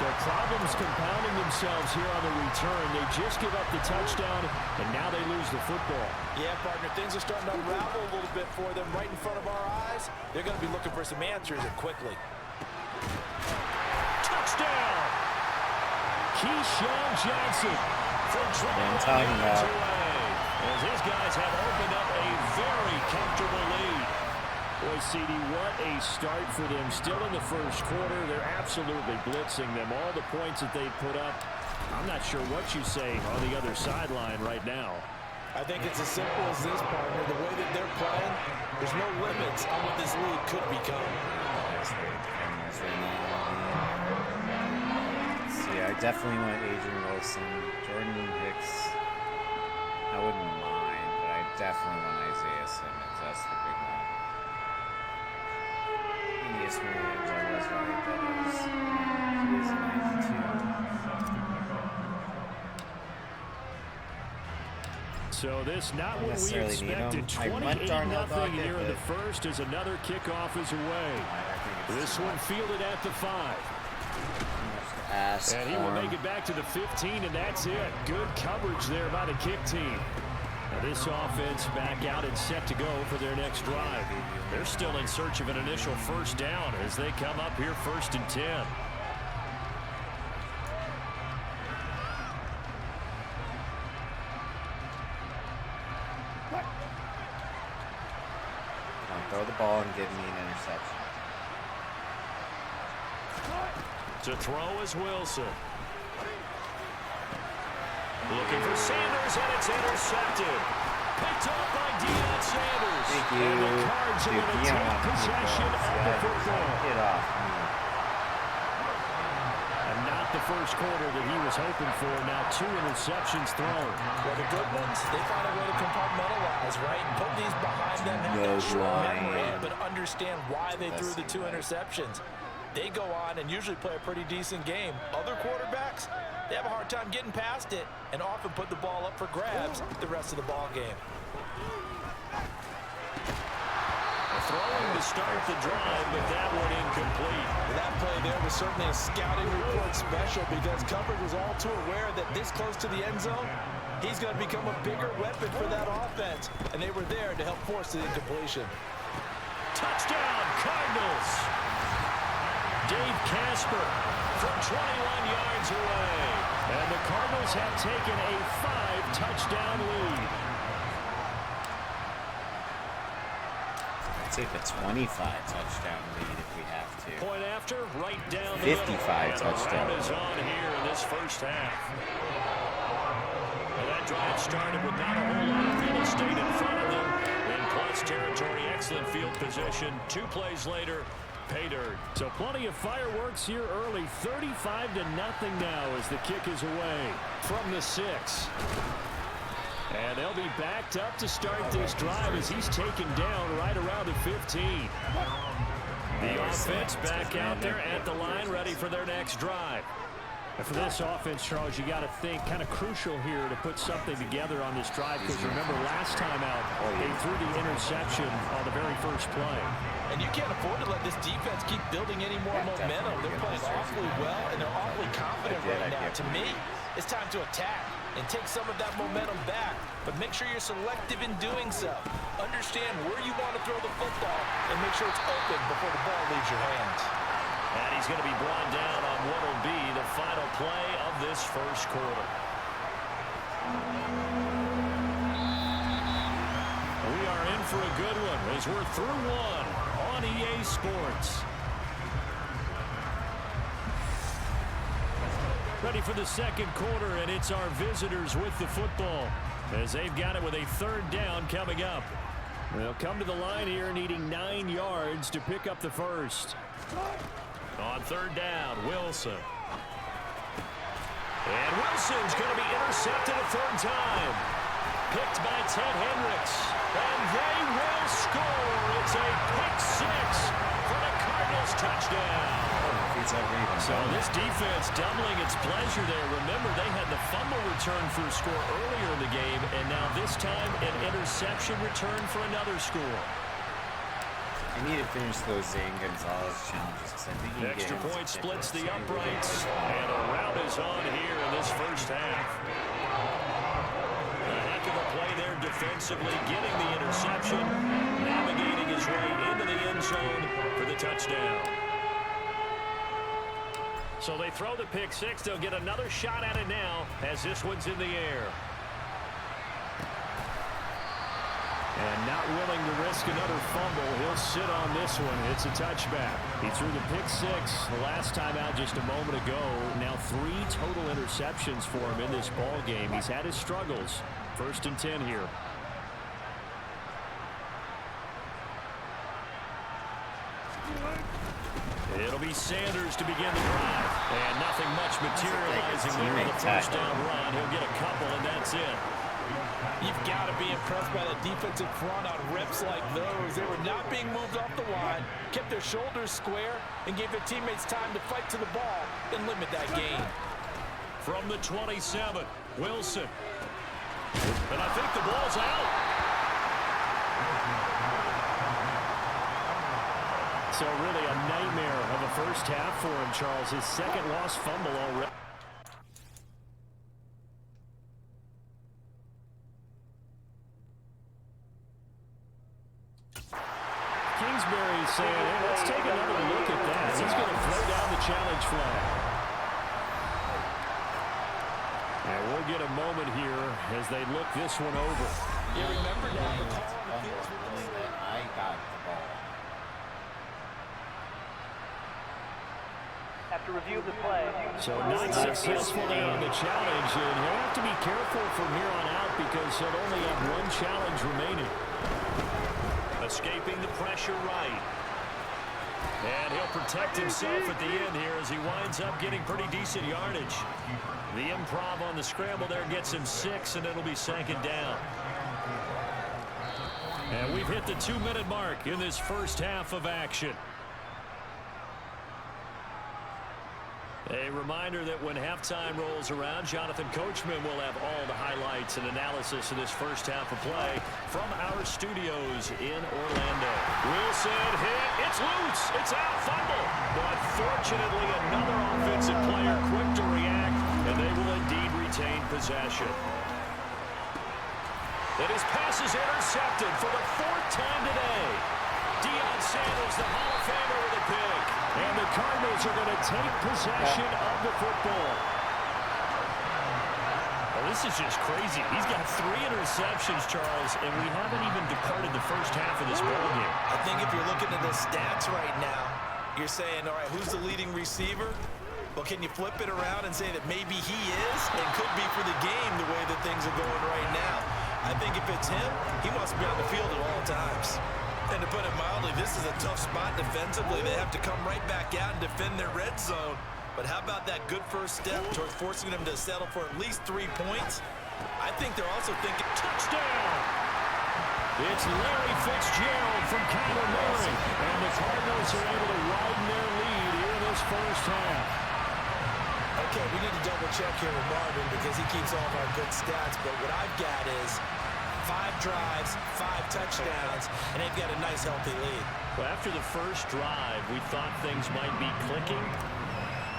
So problems compounding themselves here on the return. They just give up the touchdown, and now they lose the football. Yeah, partner, things are starting to unravel a little bit for them right in front of our eyes. They're going to be looking for some answers, and quickly. Touchdown! Keyshawn Johnson from 21 yards away. As his guys have opened up a very comfortable lead. Boy, CD, what a start for them. Still in the first quarter, they're absolutely blitzing them. All the points that they put up, I'm not sure what you say on the other sideline right now. I think it's as simple as this, partner. The way that they're playing, there's no limits on what this league could become. See, I definitely want Adrian Wilson. Jordan Hicks, I wouldn't mind, but I definitely want Isaiah Simmons. That's the big one. Yes, man, I was right. He is 92. So this not what we expected. 28-0 here in the first as another kickoff is away. This one fielded at the 5. And he will make it back to the 15, and that's it. Good coverage there by the kick team. Now this offense back out and set to go for their next drive. They're still in search of an initial 1st down as they come up here 1st and 10. Throw the ball and give me an interception. To throw is Wilson. Looking for Sanders, and it's intercepted. Picked up by Deion Sanders. Thank you. And the Cards are going to take possession of the football. Get off me. And not the first quarter that he was hoping for. Now 2 interceptions thrown. Well, the good ones, they find a way to compartmentalize, right? Put these behind them, have that strong memory, but understand why they threw the 2 interceptions. They go on and usually play a pretty decent game. Other quarterbacks, they have a hard time getting past it and often put the ball up for grabs the rest of the ball game. Throwing to start the drive, but that one incomplete. Well, that play there was certainly a scouting report special because coverage was all too aware that this close to the end zone, he's going to become a bigger weapon for that offense, and they were there to help force the incompletion. Touchdown, Cardinals! Dave Casper from 21 yards away. And the Cardinals have taken a 5-touchdown lead. Take a 25-touchdown lead if we have to. Point after, right down the 55 middle. touchdown. And is on here in this first half. And that drive started with not a whole lot of real estate in front of them. In plus territory, excellent field position. 2 plays later, pay dirt. So plenty of fireworks here early. 35-0 now as the kick is away from the 6. And they'll be backed up to start this drive as he's taken down right around the 15. The offense back out there at the line, ready for their next drive. And for this offense, Charles, you got to think kind of crucial here to put something together on this drive, because remember last time out, they threw the interception on the very first play. And you can't afford to let this defense keep building any more momentum. They're playing awfully well, and they're awfully confident right now. To me, it's time to attack and take some of that momentum back, but make sure you're selective in doing so. Understand where you want to throw the football and make sure it's open before the ball leaves your hands. And he's going to be brought down on what will be the final play of this first quarter. We are in for a good one as we're through one on EA Sports. Ready for the second quarter, and it's our visitors with the football as they've got it with a 3rd down coming up. They'll come to the line here needing 9 yards to pick up the first. On 3rd down, Wilson. And Wilson's going to be intercepted a 3rd time. Picked by Ted Hendricks. And they will score. It's a pick-6 for the Cardinals touchdown. So this defense doubling its pleasure there. Remember, they had the fumble return for a score earlier in the game, and now this time an interception return for another score. I need to finish those Zane Gonzalez challenges because I think he Extra point splits the uprights, and a rout is on here in this first half. A heck of a play there defensively, getting the interception, navigating his way into the end zone for the touchdown. So they throw the pick-6. They'll get another shot at it now as this one's in the air. And not willing to risk another fumble. He'll sit on this one. It's a touchback. He threw the pick-6 the last time out just a moment ago. Now 3 total interceptions for him in this ball game. He's had his struggles. 1st and 10 here. It'll be Sanders to begin the drive. And nothing much materializing there on the first down run. He'll get a couple, and that's it. You've got to be impressed by the defensive front on reps like those. They were not being moved off the line, kept their shoulders square, and gave their teammates time to fight to the ball and limit that gain. From the 27, Wilson. And I think the ball's out. So really a nightmare of a first half for him, Charles. His 2nd lost fumble already. Kingsbury saying, hey, let's take another look at that. He's going to throw down the challenge flag. And we'll get a moment here as they look this one over. Yeah, remember now the call on the field that I got the ball. After review of the play. So not successful there on the challenge, and he'll have to be careful from here on out because he'll only have 1 challenge remaining. Escaping the pressure right. And he'll protect himself at the end here as he winds up getting pretty decent yardage. The improv on the scramble there gets him 6, and it'll be 2nd down. And we've hit the 2-minute mark in this first half of action. A reminder that when halftime rolls around, Jonathan Coachman will have all the highlights and analysis of this first half of play from our studios in Orlando. Wilson hit. It's loose. It's out. Fumble. But fortunately, another offensive player quick to react, and they will indeed retain possession. And his pass is intercepted for the 4th time today. Deion Sanders, the Hall of Famer, with a pick. And the Cardinals are going to take possession of the football. Well, this is just crazy. He's got 3 interceptions, Charles, and we haven't even departed the first half of this ballgame. I think if you're looking at the stats right now, you're saying, all right, who's the leading receiver? Well, can you flip it around and say that maybe he is and could be for the game the way that things are going right now? I think if it's him, he wants to be on the field at all times. And to put it mildly, this is a tough spot defensively. They have to come right back out and defend their red zone. But how about that good first step towards forcing them to settle for at least 3 points? I think they're also thinking touchdown. It's Larry Fitzgerald from Kyler Murray. And the Cardinals are able to widen their lead here in this first half. Okay, we need to double check here with Marvin because he keeps all of our good stats. But what I've got is 5 drives, 5 touchdowns, and they've got a nice, healthy lead. Well, after the first drive, we thought things might be clicking.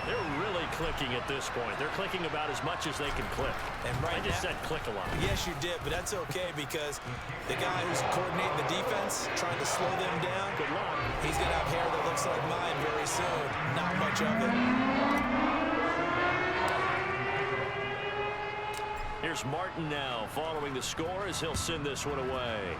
They're really clicking at this point. They're clicking about as much as they can click. And right I just said click a lot. Yes, you did, but that's okay because the guy who's coordinating the defense, trying to slow them down, Good luck. He's going to have hair that looks like mine very soon. Not much of it. Here's Martin now following the score as he'll send this one away.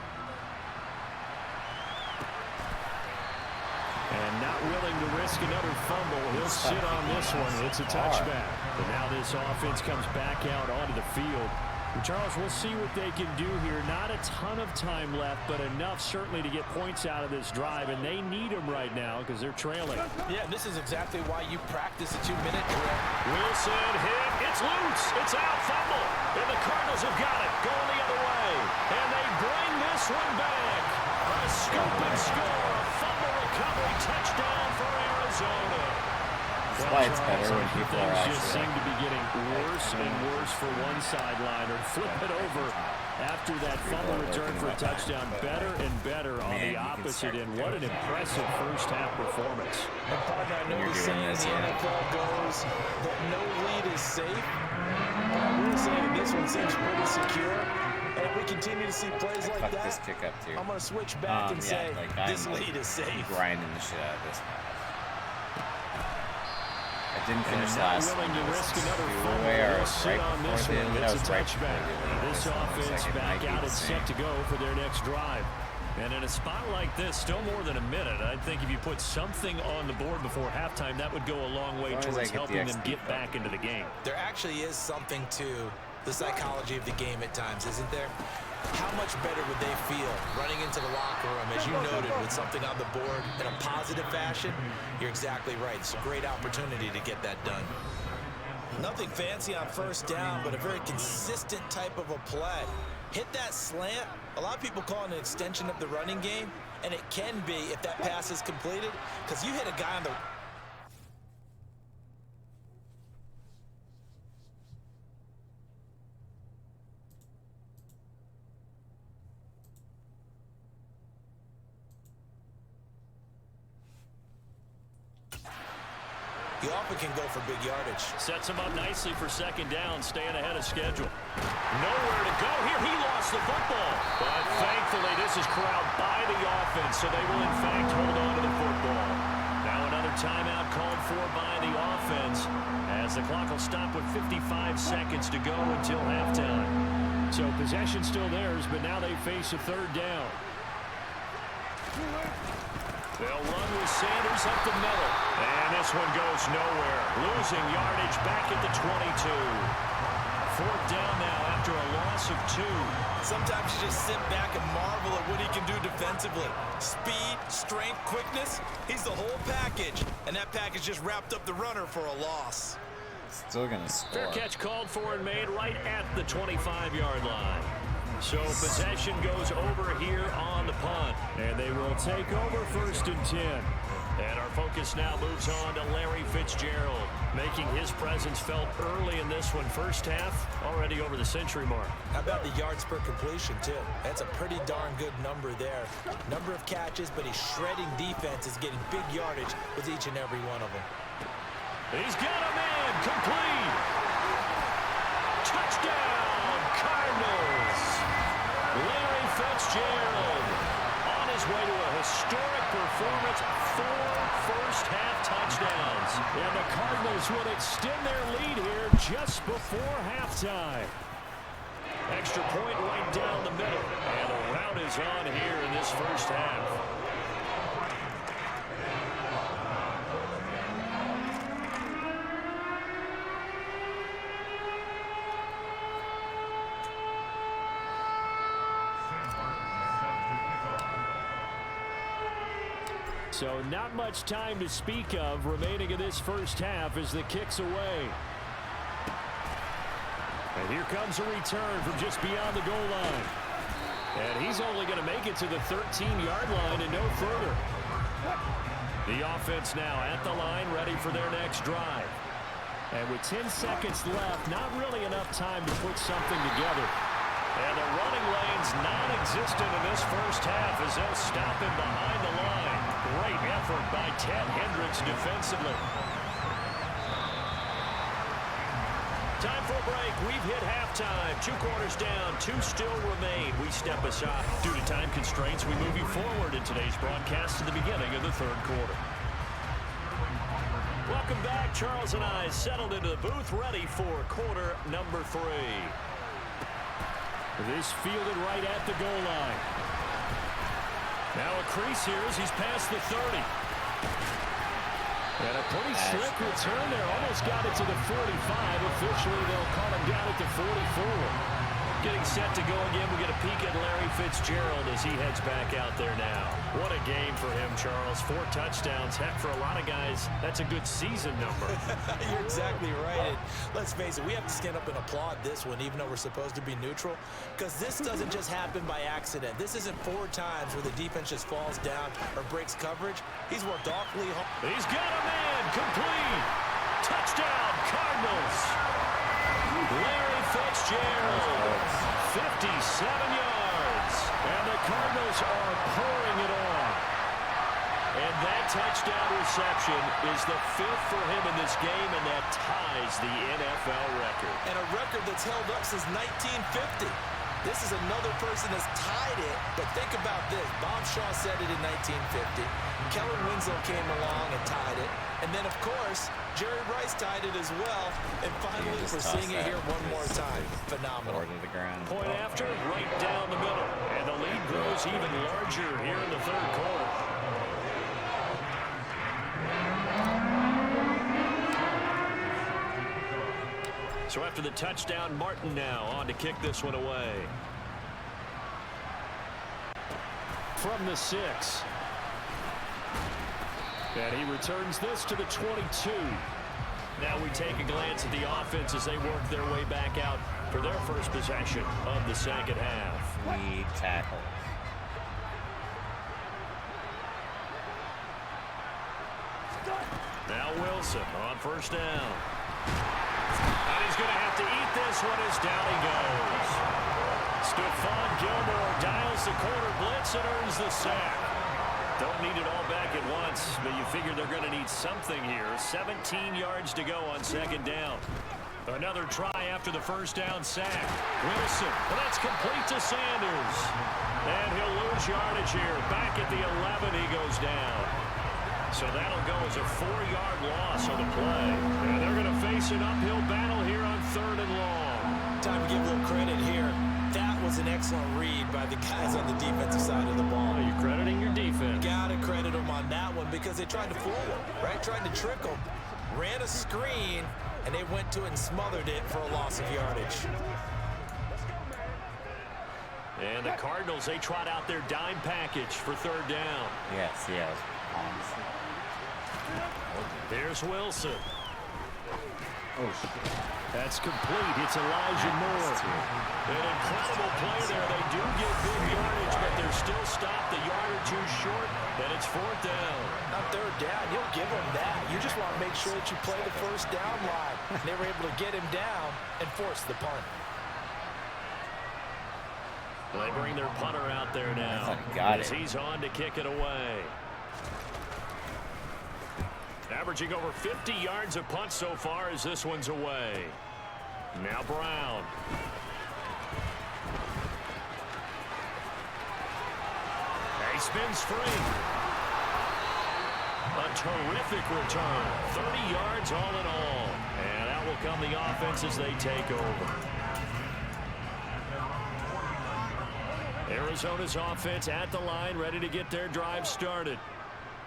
And not willing to risk another fumble. He'll sit on this one. It's a touchback. But now this offense comes back out onto the field. And Charles, we'll see what they can do here. Not a ton of time left, but enough certainly to get points out of this drive. And they need them right now because they're trailing. Yeah, this is exactly why you practice a 2-minute drill. Wilson hit. It's loose. It's out. Fumble. And the Cardinals have got it. Going the other way. And they bring this one back. A scoop and score. Fumble recovery. Touchdown for Arizona. That's why it's better when people are Things just actually seem to be getting worse and worse for one sideline. Or flip it over after that fumble return for a touchdown. Better and better on the opposite end. What an impressive first half performance. And partner, I know the saying in the NFL goes that no lead is safe. I will say that this one seems pretty secure. And if we continue to see plays like that, this kick up too. I'm going to switch back and say this lead is safe. Grinding the shit out of this one. I didn't finish last willing to risk another fumble. Right Sit on this one. It's a touchback. This This offense back out and set to go for their next drive. And in a spot like this, still more than a minute, I think if you put something on the board before halftime, that would go a long way towards helping them get back into the game. There actually is something to the psychology of the game at times, isn't there? How much better would they feel running into the locker room, as you noted, with something on the board in a positive fashion? You're exactly right. It's a great opportunity to get that done. Nothing fancy on first down, but a very consistent type of a play. Hit that slant. A lot of people call it an extension of the running game, and it can be if that pass is completed, because you hit a guy on the... You often can go for big yardage. Sets him up nicely for second down, staying ahead of schedule. Nowhere to go here. He lost the football. But thankfully, this is corralled by the offense, so they will, in fact, hold on to the football. Now another timeout called for by the offense, as the clock will stop with 55 seconds to go until halftime. So possession still theirs, but now they face a third down. They'll run with Sanders up the middle. And this one goes nowhere. Losing yardage back at the 22. Fourth down now after a loss of 2. Sometimes you just sit back and marvel at what he can do defensively. Speed, strength, quickness. He's the whole package. And that package just wrapped up the runner for a loss. Still going to score. Fair catch called for and made right at the 25-yard line. So possession goes over here on the punt. And they will take over first and 10. And our focus now moves on to Larry Fitzgerald, making his presence felt early in this one. First half, already over the century mark. How about the yards per completion, too? That's a pretty darn good number there. Number of catches, but he's shredding defenses, getting big yardage with each and every one of them. He's got a man, complete. Touchdown, Cardinals. Larry Fitzgerald on his way to a historic performance, 4 first-half touchdowns. Cardinals will extend their lead here just before halftime. Extra point right down the middle. And the rout is on here in this first half. So not much time to speak of remaining in this first half as the kick's away. And here comes a return from just beyond the goal line. And he's only going to make it to the 13-yard line and no further. The offense now at the line, ready for their next drive. And with 10 seconds left, not really enough time to put something together. And the running lane's non-existent in this first half as they'll stop him behind the line. Great effort by Ted Hendricks defensively. Time for a break. We've hit halftime. 2 quarters down, 2 still remain. We step aside. Due to time constraints, we move you forward in today's broadcast to the beginning of the third quarter. Welcome back. Charles and I settled into the booth, ready for quarter number 3. This fielded right at the goal line. Now a crease here as he's past the 30. And a pretty slick return there. Almost got it to the 45. Officially, they'll call him down at the 44. Getting set to go again. We get a peek at Larry Fitzgerald as he heads back out there now. What a game for him, Charles. 4 touchdowns. Heck, for a lot of guys, that's a good season number. You're exactly right. And let's face it, we have to stand up and applaud this one, even though we're supposed to be neutral, because this doesn't just happen by accident. This isn't 4 times where the defense just falls down or breaks coverage. He's worked awfully hard. He's got a man. Complete. Touchdown, Cardinals. Larry Fitzgerald, 57 yards, and the Cardinals are pouring it on. And that touchdown reception is the 5th for him in this game, and that ties the NFL record. And a record that's held up since 1950. This is another person that's tied it, but think about this. Bob Shaw said it in 1950. Kellen Winslow came along and tied it. And then, of course, Jerry Rice tied it as well. And finally, we're seeing it here one more time. Phenomenal. To the ground. Point after, right down the middle. And the lead grows even larger here in the third quarter. So after the touchdown, Martin now on to kick this one away. From the 6. And he returns this to the 22. Now we take a glance at the offense as they work their way back out for their first possession of the second half. Lead tackles. Now Wilson on first down. And he's going to have to eat this one as down he goes. Stephon Gilmore dials the corner blitz and earns the sack. Don't need it all back at once, but you figure they're going to need something here. 17 yards to go on second down. Another try after the first down sack. Wilson, well, that's complete to Sanders. And he'll lose yardage here. Back at the 11, he goes down. So that'll go as a 4-yard loss on the play. And they're going to face an uphill battle here on 3rd and long. Time to give a little credit here. That was an excellent read by the guys on the defensive side of the ball. You're crediting your defense. Got to credit them on that one because they tried to fool them, right? Tried to trick them. Ran a screen, and they went to it and smothered it for a loss of yardage. And the Cardinals, they trot out their dime package for 3rd down. Yes, yes. Honestly. There's Wilson. Oh, shit. That's complete. It's Elijah Moore. An incredible play there. They do get big yardage, but they're still stopped a yard or 2 short, and it's 4th down. On 3rd down, you'll give them that. You just want to make sure that you play the first down line. And they were able to get him down and force the punt. They bring their punter out there now as he's on to kick it away. Averaging over 50 yards of punt so far as this one's away. Now Brown. He spins free. A terrific return. 30 yards all in all. And out will come the offense as they take over. Arizona's offense at the line, ready to get their drive started.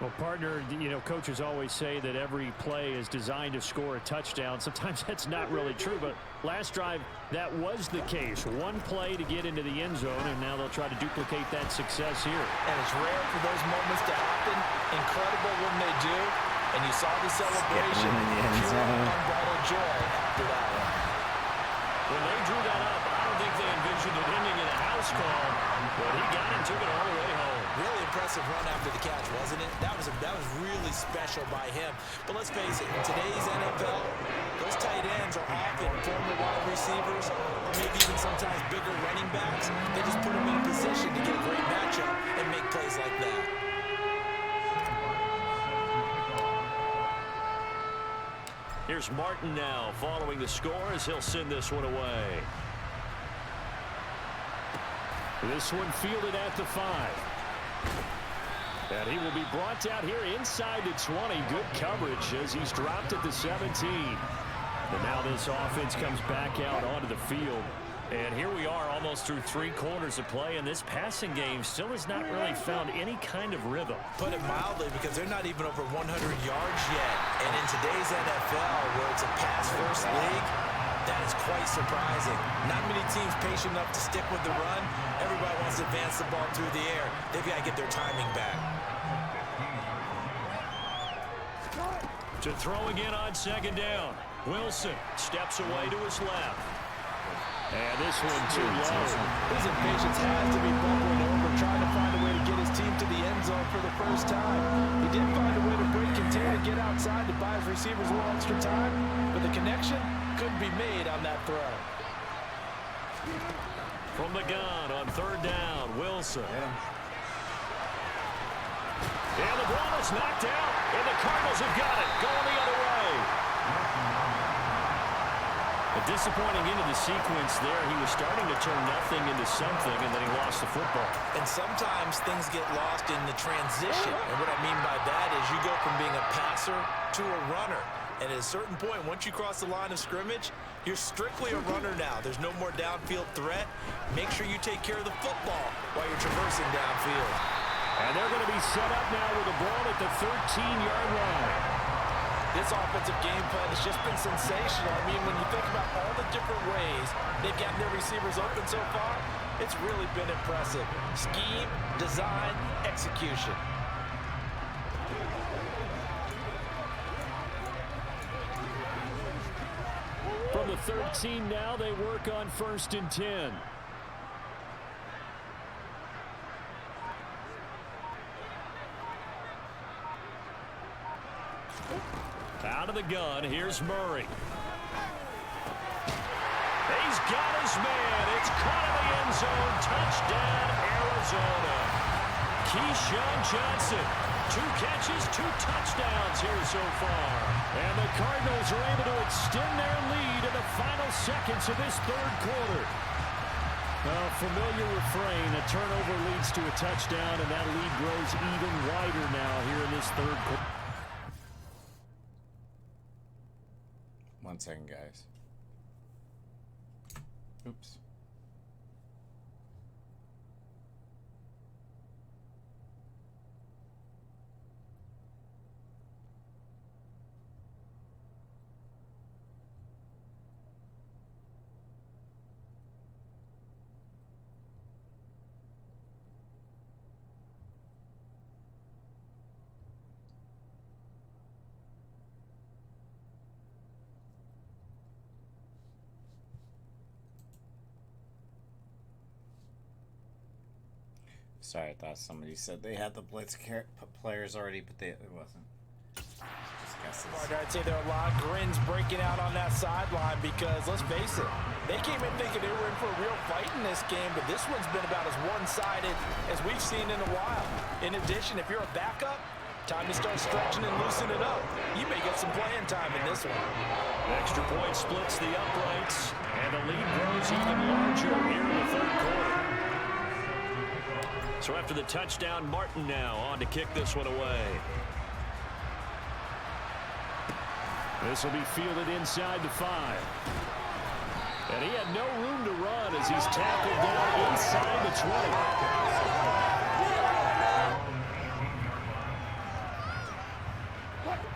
Well, partner, you know, coaches always say that every play is designed to score a touchdown. Sometimes that's not really true, but last drive, that was the case. One play to get into the end zone, and now they'll try to duplicate that success here. And it's rare for those moments to happen. Incredible when they do. And you saw the celebration. Pure unbridled joy after that one. When they drew that up, I don't think they envisioned it ending in a house call, but he got it and took it all the way home. Really impressive run after the catch, wasn't it? That was really special by him. But let's face it, in today's NFL, those tight ends are often former wide receivers, or maybe even sometimes bigger running backs. They just put them in a position to get a great matchup and make plays like that. Here's Martin now following the score as he'll send this one away. This one fielded at the 5. And he will be brought down here inside the 20. Good coverage as he's dropped at the 17. And now this offense comes back out onto the field. And here we are almost through 3 quarters of play, and this passing game still has not really found any kind of rhythm. Put it mildly, because they're not even over 100 yards yet. And in today's NFL, where it's a pass-first league, that is quite surprising. Not many teams patient enough to stick with the run. Everybody wants to advance the ball through the air. They've got to get their timing back. To throw again on second down. Wilson steps away to his left. And this one too low. His impatience has to be bubbling over, trying to find a way to get his team to the end zone for the first time. He did find a way to break contain and get outside to buy his receivers a little extra time, but the connection couldn't be made on that throw. From the gun on third down, Wilson. And the ball is knocked out, and the Cardinals have got it, going the other way. A disappointing end of the sequence there. He was starting to turn nothing into something, and then he lost the football. And sometimes things get lost in the transition. And what I mean by that is you go from being a passer to a runner. And at a certain point, once you cross the line of scrimmage, you're strictly a runner now. There's no more downfield threat. Make sure you take care of the football while you're traversing downfield. And they're going to be set up now with the ball at the 13-yard line. This offensive game plan has just been sensational. I mean, when you think about all the different ways they've gotten their receivers open so far, it's really been impressive. Scheme, design, execution. From the 13 now, they work on 1st and 10. Out of the gun, here's Murray. He's got his man. It's caught in the end zone. Touchdown, Arizona. Keyshawn Johnson. 2 catches, 2 touchdowns here so far. And the Cardinals are able to extend their lead in the final seconds of this 3rd quarter. A familiar refrain. A turnover leads to a touchdown, and that lead grows even wider now here in this 3rd quarter. 1 second, guys. Oops. Sorry, I thought somebody said they had the blitz players already, but it wasn't. Just guesses. I'd say there are a lot of grins breaking out on that sideline because, let's face it, they came in thinking they were in for a real fight in this game, but this one's been about as one-sided as we've seen in a while. In addition, if you're a backup, time to start stretching and loosening up. You may get some playing time in this one. Extra point splits the uprights, and the lead grows even larger here in the 3rd quarter. So after the touchdown, Martin now on to kick this one away. This will be fielded inside the 5. And he had no room to run as he's tackled down inside the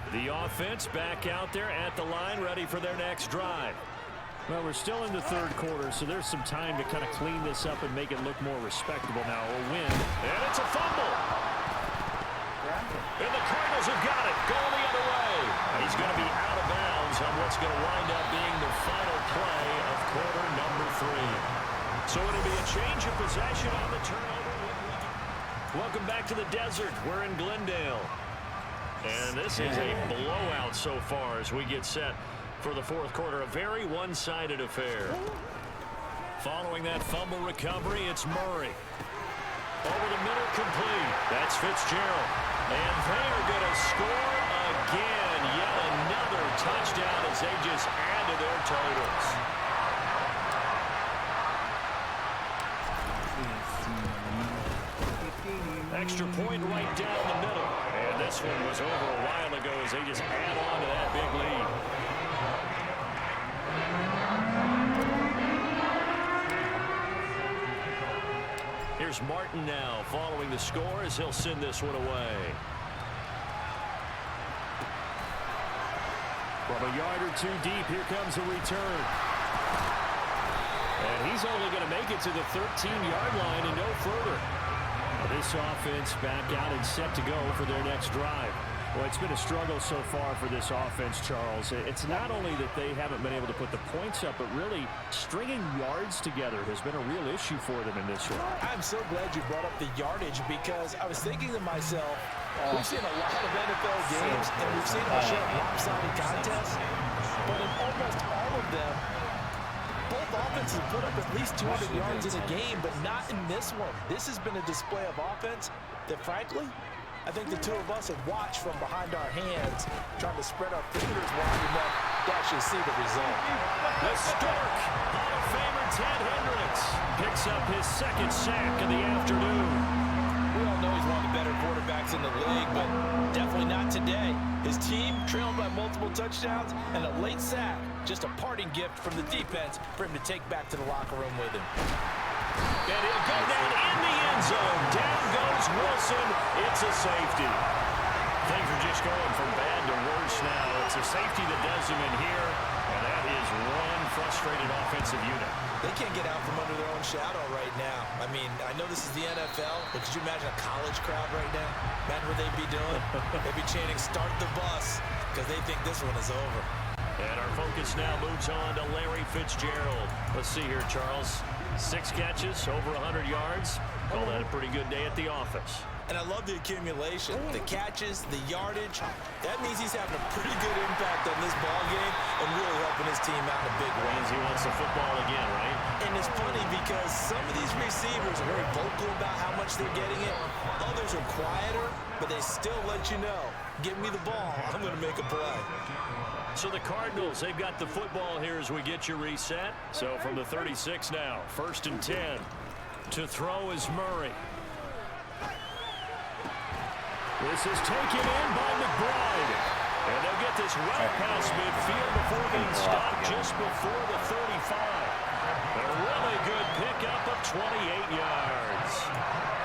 20. The offense back out there at the line, ready for their next drive. Well, we're still in the third quarter, so there's some time to kind of clean this up and make it look more respectable now. A win, and it's a fumble. And the Cardinals have got it, going the other way. He's going to be out of bounds on what's going to wind up being the final play of quarter number 3. So it'll be a change of possession on the turnover. Welcome back to the desert. We're in Glendale. And this is a blowout so far as we get set for the fourth quarter. A very one-sided affair. Following that fumble recovery, it's Murray. Over the middle, complete. That's Fitzgerald. And they are going to score again. Yet another touchdown as they just add to their totals. Extra point right down the middle. And this one was over a while ago as they just add on to that big lead. Here's Martin now following the score as he'll send this one away. From a yard or two deep, here comes a return. And he's only going to make it to the 13-yard line and no further. This offense back out and set to go for their next drive. Well, it's been a struggle so far for this offense, Charles. It's not only that they haven't been able to put the points up, but really stringing yards together has been a real issue for them in this one. I'm so glad you brought up the yardage because I was thinking to myself, we've seen a lot of NFL games and we've seen them show lopsided contests, but in almost all of them, both offenses put up at least 200 yards in a game, but not in this one. This has been a display of offense that, frankly, I think the two of us have watched from behind our hands, trying to spread our fingers wide enough to actually see the result. The Stork, Hall of Famer Ted Hendricks, picks up his second sack of the afternoon. We all know he's one of the better quarterbacks in the league, but definitely not today. His team trailed by multiple touchdowns and a late sack, just a parting gift from the defense for him to take back to the locker room with him. And he'll go down in the end zone. Down goes Wilson. It's a safety. Things are just going from bad to worse now. It's a safety that does him in here, and that is one frustrated offensive unit. They can't get out from under their own shadow right now. I mean, I know this is the NFL, but could you imagine a college crowd right now? Imagine what they'd be doing. They'd be chanting, "Start the bus," because they think this one is over. And our focus now moves on to Larry Fitzgerald. Let's see here, Charles. 6 catches, over 100 yards. Call that a pretty good day at the office. And I love the accumulation, the catches, the yardage. That means he's having a pretty good impact on this ball game and really helping his team out in a big way. Means he wants the football again, right? And it's funny because some of these receivers are very vocal about how much they're getting it. Others are quieter, but they still let you know, give me the ball, I'm going to make a play. So the Cardinals, they've got the football here as we get you reset. So from the 36 now, 1st and 10. To throw is Murray. This is taken in by McBride. And they'll get this right past midfield before being stopped just before the 35. A really good pickup of 28 yards.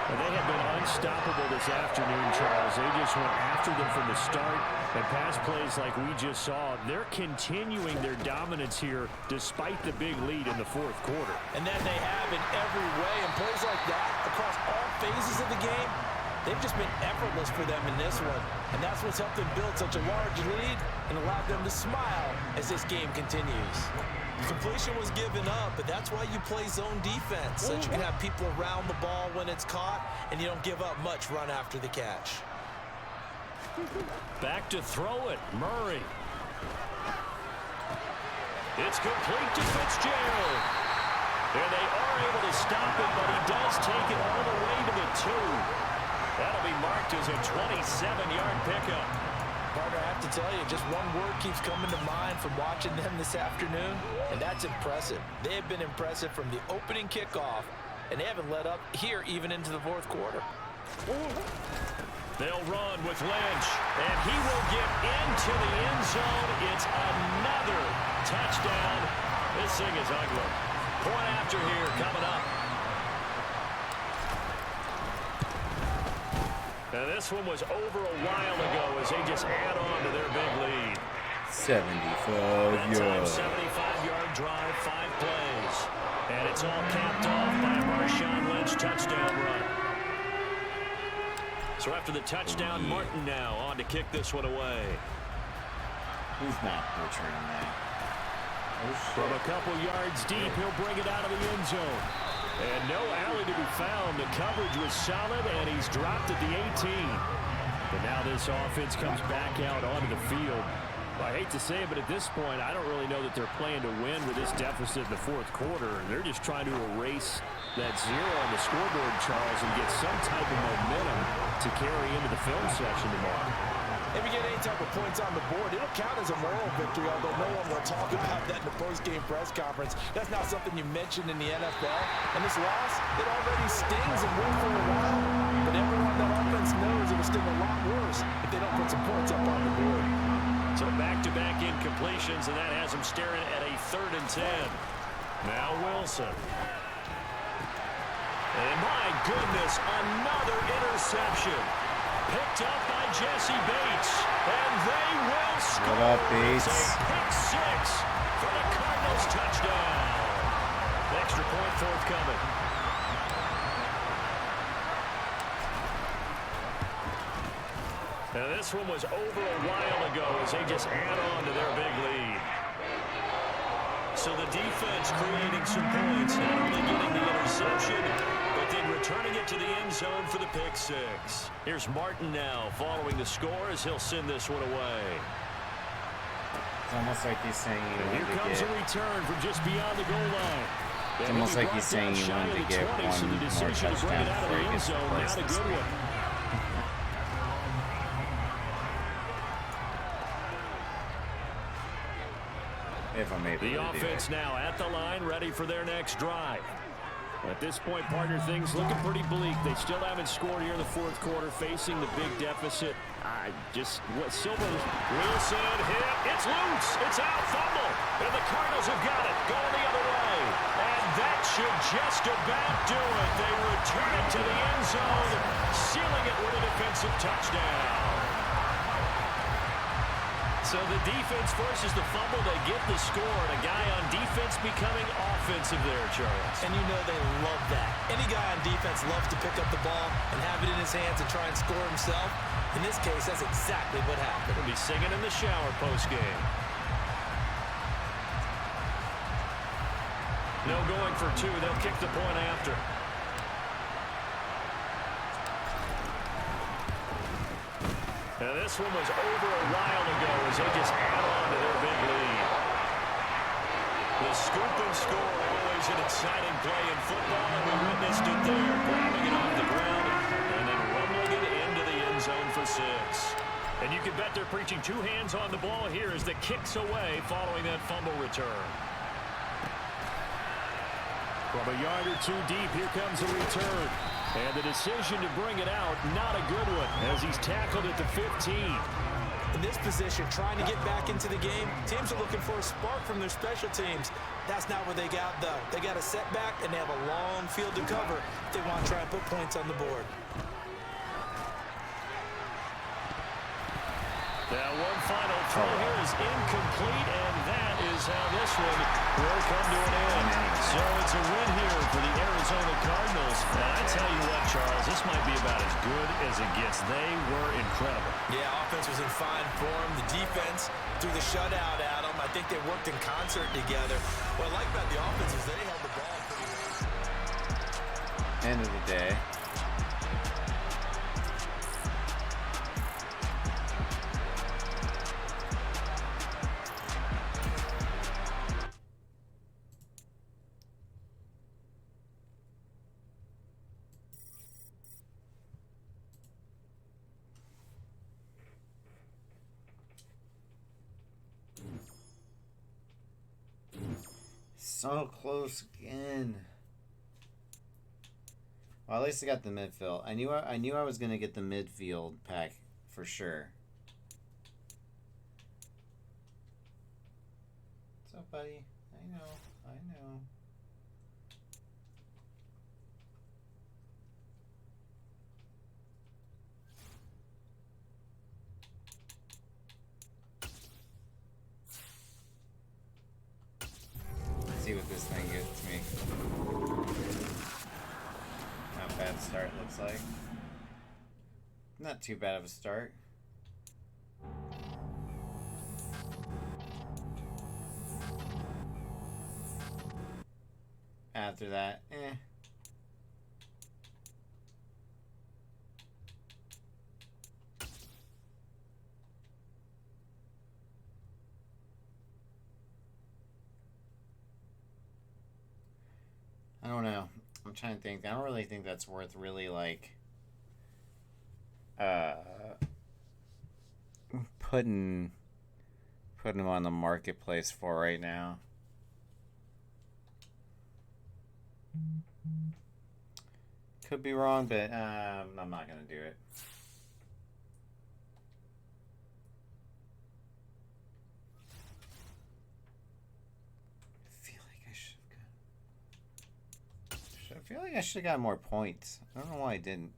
And they have been unstoppable this afternoon, Charles. They just went after them from the start. And pass plays like we just saw, they're continuing their dominance here despite the big lead in the fourth quarter. And then they have in every way. And plays like that across all phases of the game, they've just been effortless for them in this one. And that's what's helped them build such a large lead and allowed them to smile as this game continues. The completion was given up, but that's why you play zone defense, so that you can have people around the ball when it's caught, and you don't give up much run after the catch. Back to throw it, Murray. It's complete to Fitzgerald. And they are able to stop it, but he does take it all the way to the 2. That'll be marked as a 27-yard pickup. Partner, I have to tell you, just one word keeps coming to mind from watching them this afternoon, and that's impressive. They have been impressive from the opening kickoff, and they haven't let up here even into the fourth quarter. They'll run with Lynch, and he will get into the end zone. It's another touchdown. This thing is ugly. Point after here coming up. Now this one was over a while ago as they just add on to their big lead. 75 yards. 75-yard drive, 5 plays. And it's all capped off by a Marshawn Lynch touchdown run. So after the touchdown, Martin now on to kick this one away. Who's not returning that? From a couple yards deep, he'll bring it out of the end zone. And no alley to be found. The coverage was solid, and he's dropped at the 18. But now this offense comes back out onto the field. I hate to say it, but at this point, I don't really know that they're playing to win with this deficit in the fourth quarter. They're just trying to erase that zero on the scoreboard, Charles, and get some type of momentum to carry into the film session tomorrow. If you get any type of points on the board, it'll count as a moral victory, although no one will talk about that in the post-game press conference. That's not something you mentioned in the NFL. And this loss, it already stings and will for a while. But everyone that offense knows it will sting a lot worse if they don't put some points up on the board. So back-to-back incompletions, and that has him staring at a 3rd and 10. Now Wilson. And my goodness, another interception. Picked up by Jesse Bates. And they will score. What up, Bates? A pick 6 for the Cardinals touchdown. Extra point forthcoming. Now this one was over a while ago as they just add on to their big lead. So the defense creating some points, not only getting the interception, but then returning it to the end zone for the pick 6. Here's Martin now following the score as he'll send this one away. It's almost like he's saying he wanted Here to comes get... a return from just beyond the goal line. It's almost like he's saying he wanted to get one more touchdown before he gets replaced this week. If I'm able The to offense do it. now at the line, ready for their next drive. At this point, partner, things looking pretty bleak. They still haven't scored here in the fourth quarter, facing the big deficit. Silver, Wilson hit. It's loose. It's out. Fumble. And the Cardinals have got it. Going the other way. And that should just about do it. They return it to the end zone, sealing it with a defensive touchdown. So the defense forces the fumble. They get the score. And a guy on defense becoming offensive there, Charles. And you know they love that. Any guy on defense loves to pick up the ball and have it in his hands and try and score himself. In this case, that's exactly what happened. He'll be singing in the shower post-game. No going for 2. They'll kick the point after. Now this one was over a while ago as they just add on to their big lead. The scoop and score, always an exciting play in football, and we witnessed it there, grabbing it off the ground and then rumbling it into the end zone for 6. And you can bet they're preaching 2 hands on the ball here as the kick's away following that fumble return. From a yard or 2 deep, here comes a return. And the decision to bring it out, not a good one, as he's tackled at the 15. In this position, trying to get back into the game, teams are looking for a spark from their special teams. That's not what they got, though. They got a setback, and they have a long field to cover if they want to try and put points on the board. That one final throw here is incomplete, and that is how this one will come to an end. So it's a win here for the Arizona Cardinals. And I tell you what, Charles, this might be about as good as it gets. They were incredible. Yeah, offense was in fine form. The defense threw the shutout at them. I think they worked in concert together. What I like about the offense is they held the ball pretty well. End of the day. So close again. Well, at least I got the midfield. I knew I was gonna get the midfield pack for sure. What's up, buddy? I know. Let's see what this thing gets me. Not a bad start, looks like. Not too bad of a start. After that, I don't know. I'm trying to think. I don't really think that's worth really, like, putting them on the marketplace for right now. Could be wrong, but I'm not gonna do it. I feel like I should have got more points. I don't know why I didn't.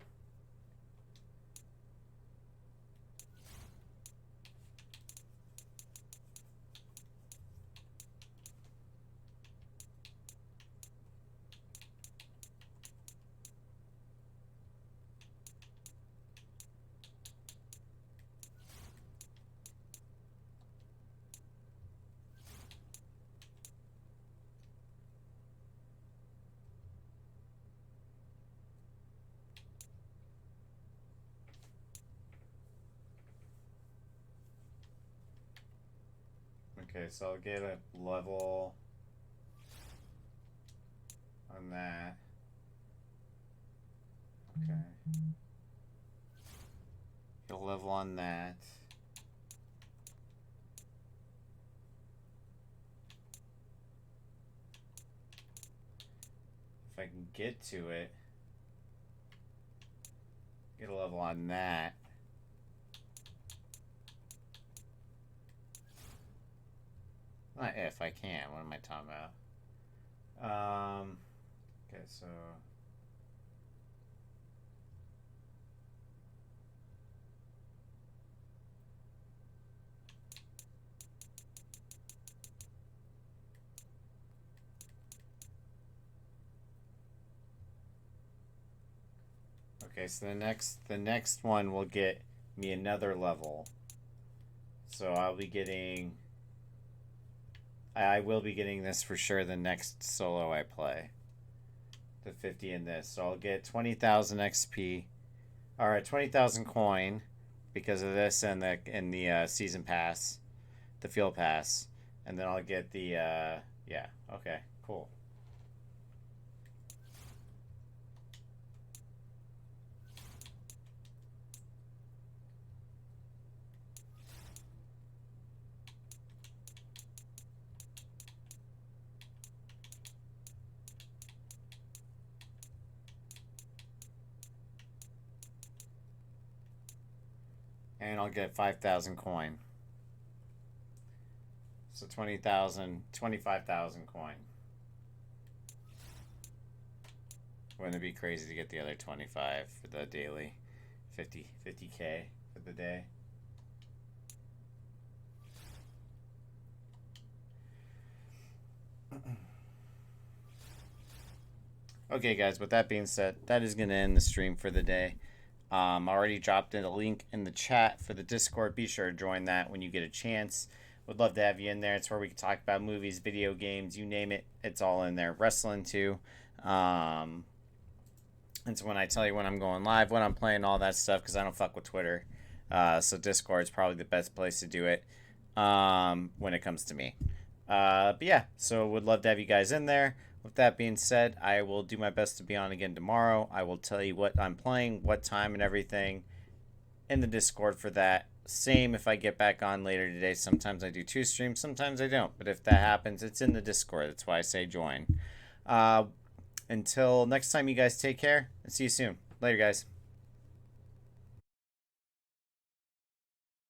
Okay, so I'll get a level on that. Okay. Get a level on that. If I can get to it, get a level on that. Not if, I can. What am I talking about? Okay, so... Okay, so the next one will get me another level. So I'll be getting... I will be getting this for sure the next solo I play. The 50 in this. So I'll get 20,000 XP. Alright, 20,000 coin because of this and the season pass. The field pass. And then I'll get the, yeah, okay, cool. And I'll get 5,000 coin. So 20,000, 25,000 coin. Wouldn't it be crazy to get the other 25 for the daily? 50K for the day. Okay, guys, with that being said, that is going to end the stream for the day. I already dropped in a link in the chat for the Discord. Be sure to join that when you get a chance. Would love to have you in there. It's where we can talk about movies, video games, you name it. It's all in there. Wrestling, too. It's when I tell you when I'm going live, when I'm playing, all that stuff, because I don't fuck with Twitter. So Discord's probably the best place to do it when it comes to me. But yeah, so would love to have you guys in there. With that being said, I will do my best to be on again tomorrow. I will tell you what I'm playing, what time, and everything in the Discord for that. Same if I get back on later today. Sometimes I do 2 streams, sometimes I don't. But if that happens, it's in the Discord. That's why I say join. Until next time, you guys take care and see you soon. Later, guys.